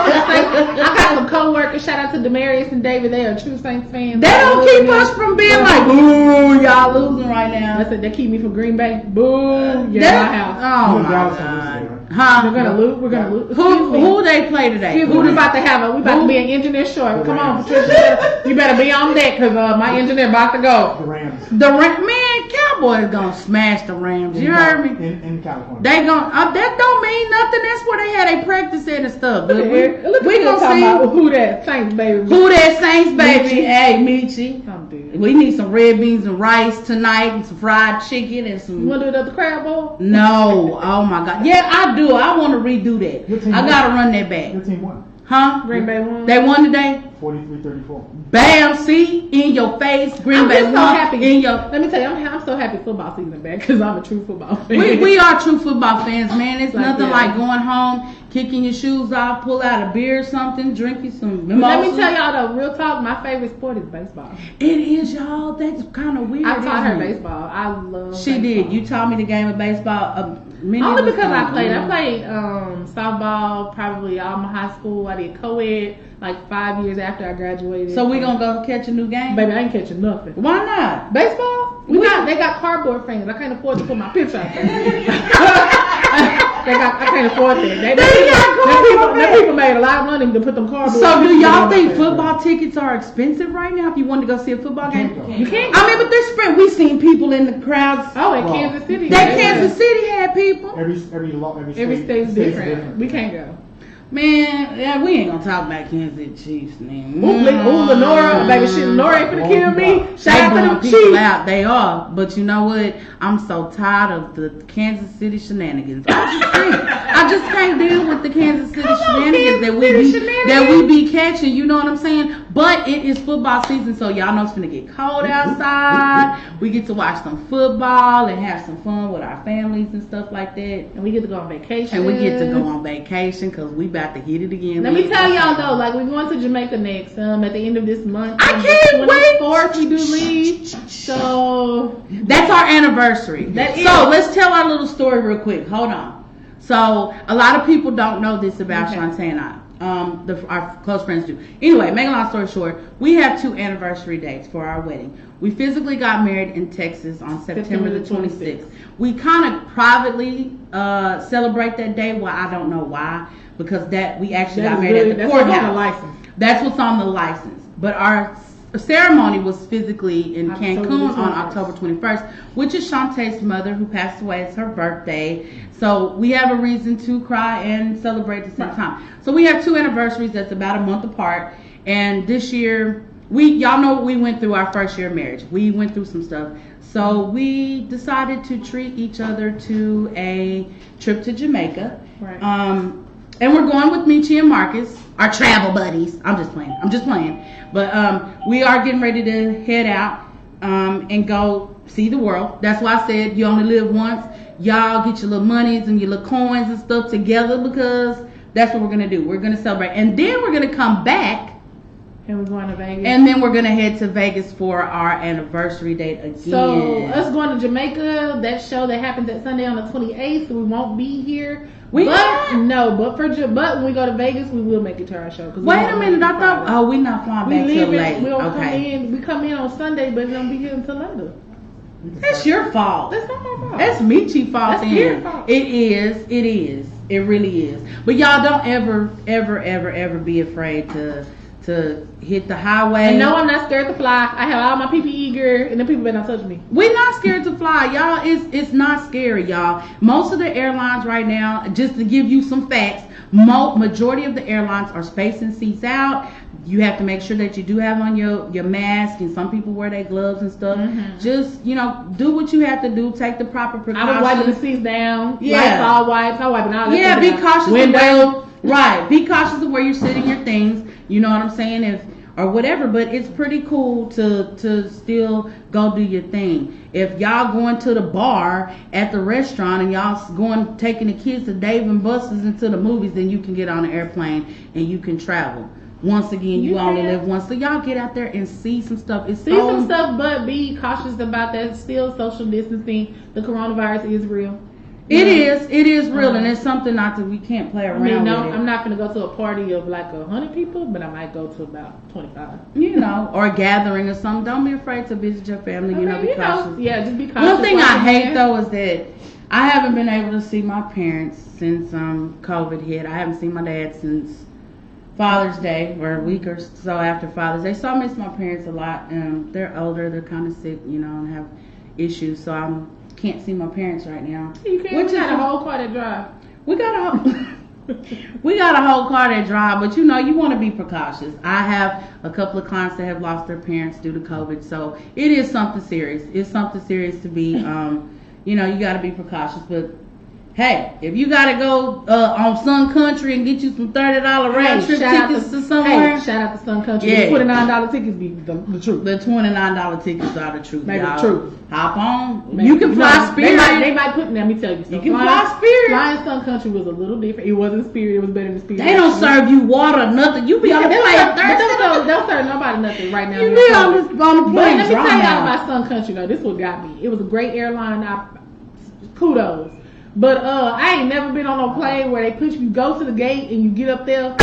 S3: for the Saints. I got some coworkers. Shout out to Demarius and David. They are true Saints fans.
S2: They don't keep us from being like, ooh, y'all losing right now.
S3: That's it. They keep me from Green Bay. Boo!
S2: They-
S3: Yeah, my house.
S2: Oh
S4: You
S2: my
S4: know Dallas
S2: god.
S4: gonna lose today, right?
S2: Huh?
S3: We're gonna lose. We're gonna lose.
S2: Who they play today?
S3: Excuse me, we about to have we about to be an engineer short. Come on, Patricia. You better be on deck because my engineer about to go.
S4: The Rams.
S2: The man, boys gonna smash the Rams. You heard me?
S4: In California.
S2: They gonna that don't mean nothing. That's where they had a practice at and stuff. But we
S3: gonna
S2: gonna see
S3: about who that Saints baby.
S2: who that Saints baby.
S3: Michi.
S2: Hey, Michi.
S3: I'm dead.
S2: We need some red beans and rice tonight, and some fried chicken and
S3: You
S2: some.
S3: wanna do it at the crab bowl?
S2: No, oh my God. Yeah, I do. I want to redo that.
S4: Your team
S2: I
S4: won.
S2: gotta run that back.
S4: Your team won.
S2: Huh?
S3: Green Bay won.
S2: They won today.
S4: 43-34.
S2: Bam! See, in your face, Green
S3: I'm
S2: Bay
S3: just
S2: won.
S3: so happy.
S2: In your.
S3: Let me tell you, I'm so happy football season back because I'm a true football fan.
S2: We are true football fans, man. It's
S3: Like,
S2: nothing
S3: yeah.
S2: like going home, kicking your shoes off, pull out a beer or something, drinking some
S3: But let me
S2: mimosas.
S3: tell y'all though, real talk, my favorite sport is baseball.
S2: It is, y'all. That's kind of weird.
S3: I taught her
S2: isn't it?
S3: baseball. I love
S2: She
S3: baseball.
S2: did. You taught me the game of baseball. Many
S3: Only
S2: of us
S3: because I
S2: don't,
S3: played.
S2: you know.
S3: I played softball probably all my high school. I did co-ed like 5 years after I graduated.
S2: So we gonna go catch a new game?
S3: Baby, I ain't catching nothing.
S2: Why not?
S3: Baseball? They got cardboard frames. I can't afford to put my picture out there. I can't afford that. Them people made a lot of money to put them cardboard.
S2: So do
S3: pictures
S2: y'all
S3: on
S2: think
S3: there.
S2: football tickets are expensive right now? If you want to go see a football game,
S3: You can't.
S2: I mean, but they're spread. We seen people in the crowds.
S3: Oh, in
S4: Well,
S3: Kansas City.
S2: That Kansas City had people.
S4: Every
S3: Every state's different. We can't go.
S2: Man, yeah, we ain't gonna talk about Kansas City Chiefs, man.
S3: Ooh, Lenora, baby, shit, Lenora ain't finna kill me.
S2: They
S3: Shout out
S2: blowing
S3: to them
S2: people
S3: Chiefs.
S2: out. They are. But you know what? I'm so tired of the Kansas City shenanigans. I just can't deal with the Kansas City shenanigans that we be catching. You know what I'm saying? But it is football season, so y'all know it's gonna get cold outside. We get to watch some football and have some fun with our families and stuff like that.
S3: And we get to go on vacation.
S2: And we get to go on vacation because we about to hit it again.
S3: Let me tell y'all though, like we're going to Jamaica next. At the end of this month.
S2: I
S3: on
S2: can't
S3: the
S2: wait.
S3: 24th we do leave. So
S2: That's our anniversary.
S3: That is.
S2: So let's tell our little story real quick. Hold on. So a lot of people don't know this about
S3: Okay.
S2: Shantae and I. Our close friends do. Anyway, make a long story short, we have 2 anniversary dates for our wedding. We physically got married in Texas on September the 26th. We kind of privately celebrate that day. Well, I don't know why, because that we actually got married at the courthouse.
S3: license.
S2: That's what's on the license. But our ceremony was physically in
S3: October
S2: Cancun
S3: the
S2: on
S3: 21st.
S2: October 21st, which is Shantae's mother who passed away. It's her birthday. So we have a reason to cry and celebrate at the same time. So we have 2 anniversaries that's about a month apart. And this year, y'all know what we went through our first year of marriage. We went through some stuff. So we decided to treat each other to a trip to Jamaica.
S3: Right.
S2: And we're going with Michi and Marcus, our travel buddies. I'm just playing. But we are getting ready to head out and go see the world. That's why I said you only live once. Y'all get your little monies and your little coins and stuff together because that's what we're going to do. We're going to celebrate. And then we're going to come back.
S3: And we're going to Vegas.
S2: And then we're going to head to Vegas for our anniversary date again.
S3: So us going to Jamaica, that show that happens that Sunday on the 28th, we won't be here. But when we go to Vegas, we will make it to our show.
S2: Wait a minute, I thought, we're not flying back till late.
S3: We don't
S2: Okay.
S3: we come in on Sunday, but we don't be here until later.
S2: That's your fault.
S3: That's not my fault.
S2: That's Michi's fault.
S3: That's
S2: then.
S3: your fault.
S2: It is. It really is. But y'all don't ever be afraid to hit the highway.
S3: And no, I'm not scared to fly. I have all my PPE gear, and the people better not touch me.
S2: We're not scared to fly, y'all. It's not scary, y'all. Most of the airlines right now, just to give you some facts, majority of the airlines are spacing seats out. You have to make sure that you do have on your mask, and some people wear their gloves and stuff.
S3: Mm-hmm.
S2: Just, do what you have to do. Take the proper precautions.
S3: I was wiping the seats down.
S2: Yeah.
S3: Lysol wipes. I wiping all that
S2: Yeah,
S3: stuff
S2: be
S3: down.
S2: cautious
S3: Window.
S2: Right. Be cautious of where you're sitting your things. You know what I'm saying? Or whatever, but it's pretty cool to still go do your thing. If y'all going to the bar at the restaurant and y'all taking the kids to Dave and Buster's and to the movies, then you can get on an airplane and you can travel. Once again, you only live once, so y'all get out there and see some stuff.
S3: See some stuff, but be cautious about that. Still social distancing. The coronavirus is real.
S2: It is real, and it's something we can't play around with.
S3: I'm not gonna go to a party of like 100 people, but I might go to about 25.
S2: Or a gathering or something. Don't be afraid to visit your family. Be cautious.
S3: Just be cautious.
S2: One thing I hate though is that I haven't been able to see my parents since COVID hit. I haven't seen my dad since Father's Day, or a week or so after Father's Day. So I miss my parents a lot. They're older, they're kind of sick, and have issues, so I can't see my parents right now.
S3: You can't. We got a whole car that drive.
S2: We got a whole car that drive, but you want to be precautious. I have a couple of clients that have lost their parents due to COVID, so it is something serious. It's something serious to be, you got to be precautious. But hey, if you got to go on Sun Country and get you some $30 round trip tickets to somewhere.
S3: Hey, shout out to Sun Country.
S2: Yeah.
S3: The $29 tickets be the truth.
S2: The $29 tickets are the truth.
S3: Maybe
S2: y'all.
S3: the truth.
S2: Hop on.
S3: Maybe.
S2: You can fly Spirit.
S3: They might put. Let me tell you something.
S2: You can fly Spirit.
S3: Flying Sun Country was a little different. It wasn't Spirit. It was better than Spirit.
S2: They don't serve you water, nothing. You be on the plane thirsty.
S3: Don't serve nobody nothing right now.
S2: You be on the
S3: But
S2: plane.
S3: let me tell you about Sun Country though. This what got me. It was a great airline. Kudos. But I ain't never been on no plane where they you go to the gate and you get up there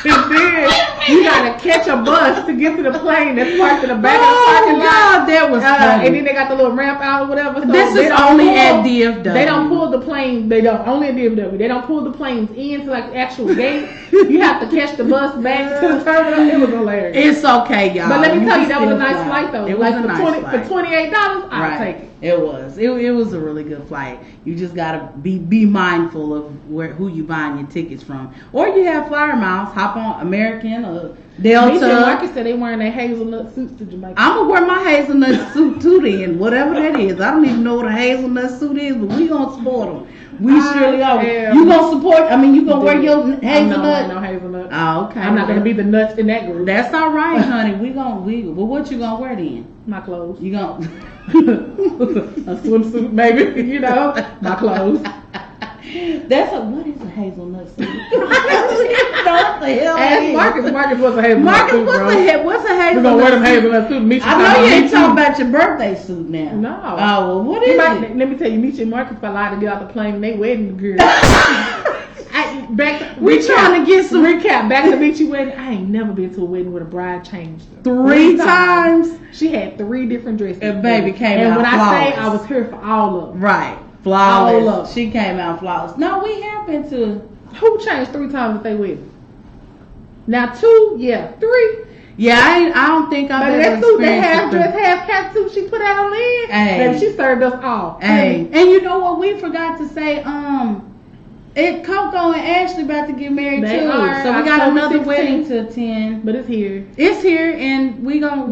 S3: and then you gotta catch a bus to get to the plane that's parked in the back of the parking lot.
S2: God, that was funny.
S3: And then they got the little ramp out or whatever. So
S2: this is only at DFW.
S3: They don't pull the plane. They don't only at DFW. They don't pull the planes into like the actual gate. You have to catch the bus back to the terminal. It was hilarious.
S2: It's okay, y'all.
S3: But let me tell you, that was a nice flight though.
S2: It was a nice flight.
S3: For $28, I'll take it.
S2: It was. It was a really good flight. You just gotta be mindful of who you buying your tickets from, or you have flyer miles. Hop on American or Delta.
S3: Misha and Marcus said they wearing their hazelnut suits to Jamaica.
S2: I'm gonna wear my hazelnut suit too, then whatever that is. I don't even know what a hazelnut suit is, but we gonna support them. We surely are. You gonna support? I mean, you gonna wear your hazelnut?
S3: No hazelnut.
S2: Oh, okay.
S3: I'm not gonna be the nuts in that group.
S2: That's all right, honey. Well, what you gonna wear then?
S3: My clothes.
S2: You gonna
S3: a swimsuit, maybe. My clothes.
S2: What is a hazelnut suit? What the hell?
S3: Ask Marcus. Marcus was a hazelnut
S2: Marcus,
S3: suit, bro.
S2: what's a hazelnut?
S3: We're gonna wear them hazelnut suit. Meet you.
S2: I know you ain't talking about your birthday suit now.
S3: No.
S2: Oh well, what is it?
S3: Let me tell you, Misha and Marcus fell out to get out the plane and they wedding gear.
S2: We trying to get some
S3: recap. Back to the beach wedding. I ain't never been to a wedding where the bride changed
S2: three times.
S3: She had 3 different dresses.
S2: And baby came
S3: and
S2: out
S3: when
S2: flawless.
S3: I say I was here for all of them.
S2: Right. Flawless.
S3: All of them.
S2: She came out flawless. No, we have been to.
S3: Who changed 3 times at they wedding? Now 2, yeah. 3.
S2: Yeah, I don't think I've ever
S3: that suit, that half
S2: experienced
S3: dress, half cat suit she put out on the end.
S2: Hey.
S3: Baby, she served us all.
S2: Hey, and you know what? We forgot to say. Coco and Ashley about to get married
S3: They
S2: too,
S3: are,
S2: so we got
S3: October
S2: another
S3: 16th.
S2: wedding to attend.
S3: But it's here.
S2: It's here, and we gonna.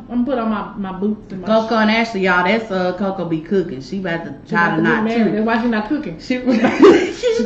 S3: I'm gonna put on my boots and my
S2: Coco and Ashley, y'all. That's Coco be cooking. She about to try to not
S3: married.
S2: too.
S3: That's why she not cooking.
S2: She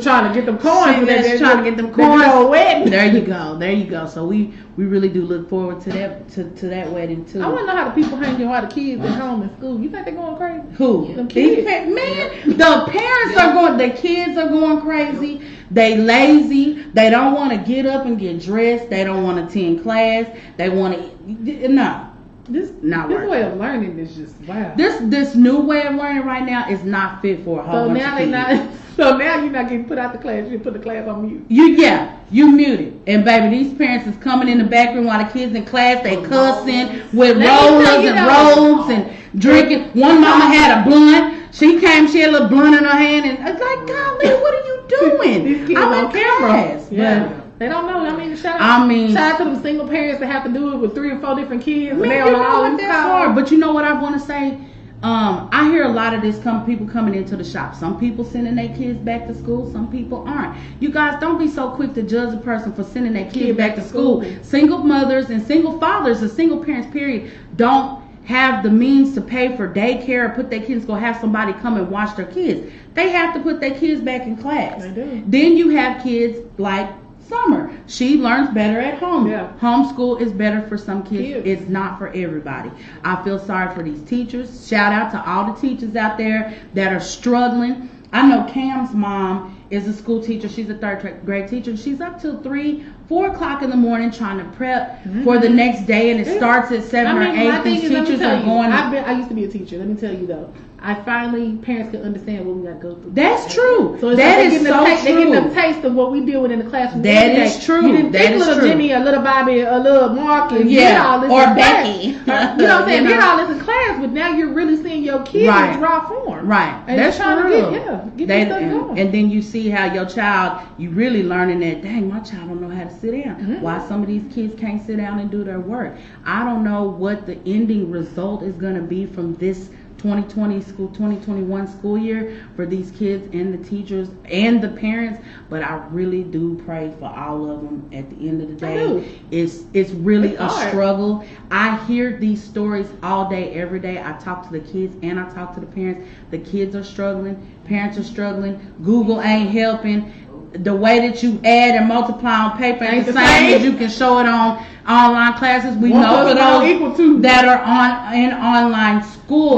S3: trying to get them coins.
S2: She's trying to get them coins.
S3: Wedding.
S2: There you go. So we really do look forward to that that wedding too.
S3: I want to know how the people hanging while the kids at home in school. You think they're going crazy?
S2: Who?
S3: Them kids.
S2: Man, the parents are going. The kids are going crazy. They lazy. They don't want to get up and get dressed. They don't want to attend class. They want to. No. This
S3: way of learning is just wow.
S2: This new way of learning right now is not fit for a whole bunch of kids.
S3: So now you're not getting put out the class. You put the class on mute.
S2: You muted. And baby, these parents is coming in the back room while the kids in class. They cussing with rollers and robes and drinking. One mama had a blunt. She came. She had a little blunt in her hand, and I was like, "Golly, what are you doing?"
S3: These kids
S2: I'm
S3: on
S2: in
S3: camera.
S2: class.
S3: Yeah. They don't know. Shout out to them single parents that have to do it with 3 or 4 different kids.
S2: Man,
S3: and they
S2: you
S3: on
S2: know
S3: all
S2: what?
S3: these
S2: That's
S3: calls.
S2: hard. But you know what I want to say? I hear a lot of this people coming into the shop. Some people sending their kids back to school. Some people aren't. You guys don't be so quick to judge a person for sending their kids back to school. Single mothers and single fathers and single parents, period, don't have the means to pay for daycare or put their kids go have somebody come and watch their kids. They have to put their kids back in class.
S3: They do.
S2: Then you have kids like Summer. She learns better at home.
S3: Yeah.
S2: Homeschool is better for some kids. It's not for everybody. I feel sorry for these teachers. Shout out to all the teachers out there that are struggling. I know Cam's mom is a school teacher. She's a 3rd grade teacher. She's up till 3, 4 o'clock in the morning trying to prep for the next day, and it starts at 7 or 8. These teachers are going.
S3: I used to be a teacher. Let me tell you though. Parents can understand what we got to go through.
S2: That's true.
S3: So
S2: that is so true.
S3: They're getting a taste of what we deal with in the classroom.
S2: That is true.
S3: You didn't think little Jimmy, a little Bobby, a little Mark, and get all this
S2: or
S3: in
S2: Becky.
S3: Class. You know what I'm saying? Get all this in class, but now you're really seeing your kids in raw form.
S2: Right.
S3: And
S2: that's
S3: trying
S2: true.
S3: to get this stuff going.
S2: And then you see how your child, you really learning that, dang, my child don't know how to sit down.
S3: Mm-hmm.
S2: Why some of these kids can't sit down and do their work. I don't know what the ending result is going to be from this 2021 school year for these kids and the teachers and the parents. But I really do pray for all of them. At the end of the day, it's really a struggle. I hear these stories all day, every day. I talk to the kids and I talk to the parents. The kids are struggling, parents are struggling. Google ain't helping. The way that you add and multiply on paper ain't the same as you can show it on online classes. We know for those that are in online school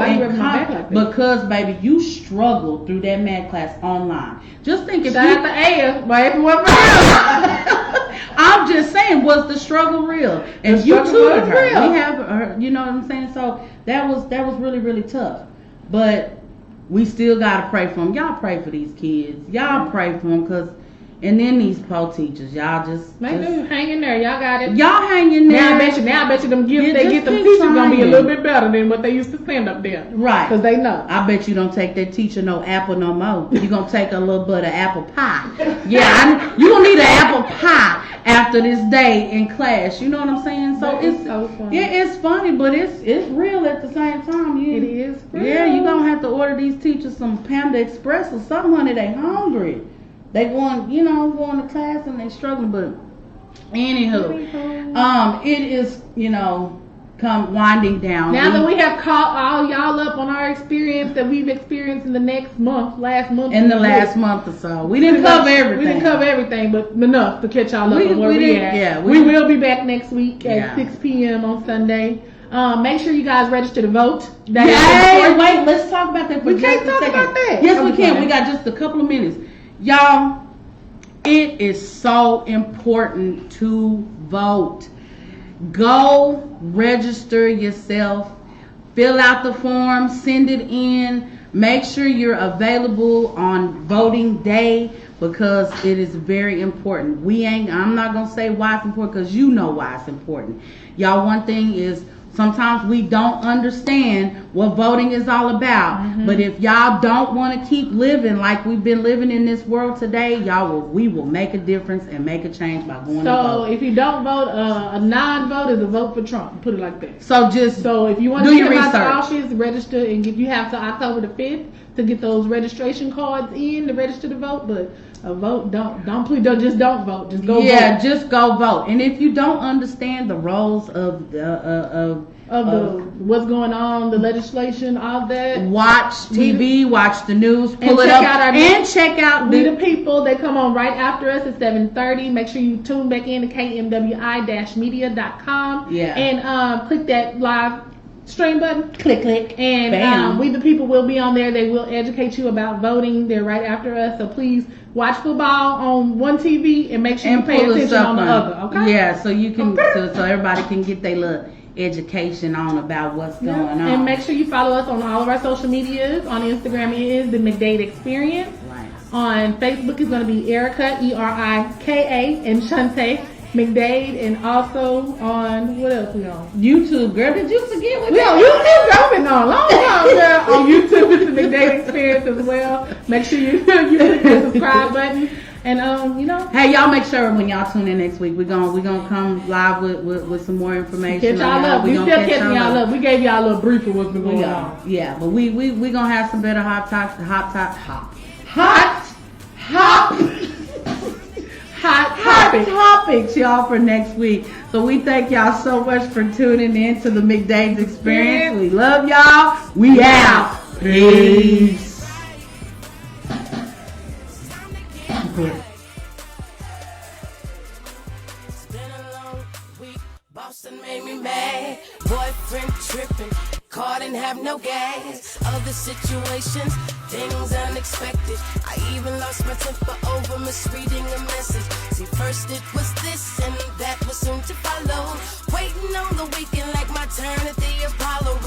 S2: because baby, you struggle through that math class online. Just think if
S3: shout out to Aya, but everyone for real.
S2: I'm just saying, was the struggle real? And you tutored her. We have her, you know what I'm saying? So that was really, really tough. But we still gotta pray for them. Y'all pray for these kids. Y'all pray for them, because and then these po teachers, y'all just
S3: make them hang in there. Y'all got it.
S2: Y'all hang in there.
S3: Now I bet you them gifts they get them teachers gonna be a little bit better than what they used to spend up there.
S2: Right.
S3: Because they know.
S2: I bet you don't take that teacher no apple no more. You gonna take a little bit of apple pie. Yeah, you gonna need an apple pie after this day in class. You know what I'm saying? So it's so funny. Yeah, it's funny, but it's real at the same time.
S3: It is real.
S2: Yeah, you gonna have to order these teachers some Panda Express or something, honey. They hungry. They going to class and they struggling. But anywho, it is, come winding down.
S3: Now that we have caught all y'all up on our experience that we've experienced in the last month. In the
S2: last month or so. We didn't cover everything.
S3: We didn't cover everything, but enough to catch y'all up on where we at.
S2: Yeah,
S3: we will be back next week at 6 p.m. on Sunday. Make sure you guys register to vote.
S2: Wait, let's talk about that for
S3: just a second. We can't talk about that.
S2: Yes, we can. We got just a couple of minutes. Y'all, it is so important to vote. Go register yourself. Fill out the form. Send it in. Make sure you're available on voting day, because it is very important. I'm not going to say why it's important, because you know why it's important. Y'all, one thing is, sometimes we don't understand what voting is all about. Mm-hmm. But if y'all don't want to keep living like we've been living in this world today, we will make a difference and make a change by going to vote.
S3: So if you don't vote, a non-vote is a vote for Trump. Put it like that.
S2: So
S3: if you want to get about the office, register, and you have till October the 5th to get those registration cards in to register to vote. But a vote, don't vote. Just go vote.
S2: Yeah, just go vote. And if you don't understand the roles of
S3: what's going on, the legislation, all that,
S2: watch TV, watch the news, pull it up, and check out
S3: the people. They come on right after us at 7:30. Make sure you tune back in to KMWI-media.com.
S2: Yeah.
S3: And click that live stream button.
S2: Click.
S3: And We the People will be on there. They will educate you about voting. They're right after us. So please watch football on one TV and make sure you pay attention on the other. Okay?
S2: Yeah, so you can so everybody can get their little education on about what's going on.
S3: And make sure you follow us on all of our social medias. On Instagram it is the McDade Experience.
S2: Right.
S3: On Facebook it's going to be Erica, Erika, and Shante McDade, and also on what else we on?
S2: YouTube, girl. Did you forget what?
S3: Yeah, YouTube. I've been on a long time, girl. On YouTube, it's the McDade Experience as well. Make sure you click that subscribe button, and
S2: Hey, y'all, make sure when y'all tune in next week, we're gonna come live with some more information.
S3: Catch y'all up. We still catching y'all up. We gave y'all a little brief of what's been going on.
S2: Yeah, but we gonna have some better hot topics, y'all, for next week. So we thank y'all so much for tuning in to the McDade's Experience. We love y'all. We out. Peace.
S1: It's been a long week. Boston made me mad. Boyfriend tripping. Car didn't have no gas. Other situations, things unexpected. I even lost my temper over misreading a message. See, first it was this and that was soon to follow. Waiting on the weekend like my turn at the Apollo.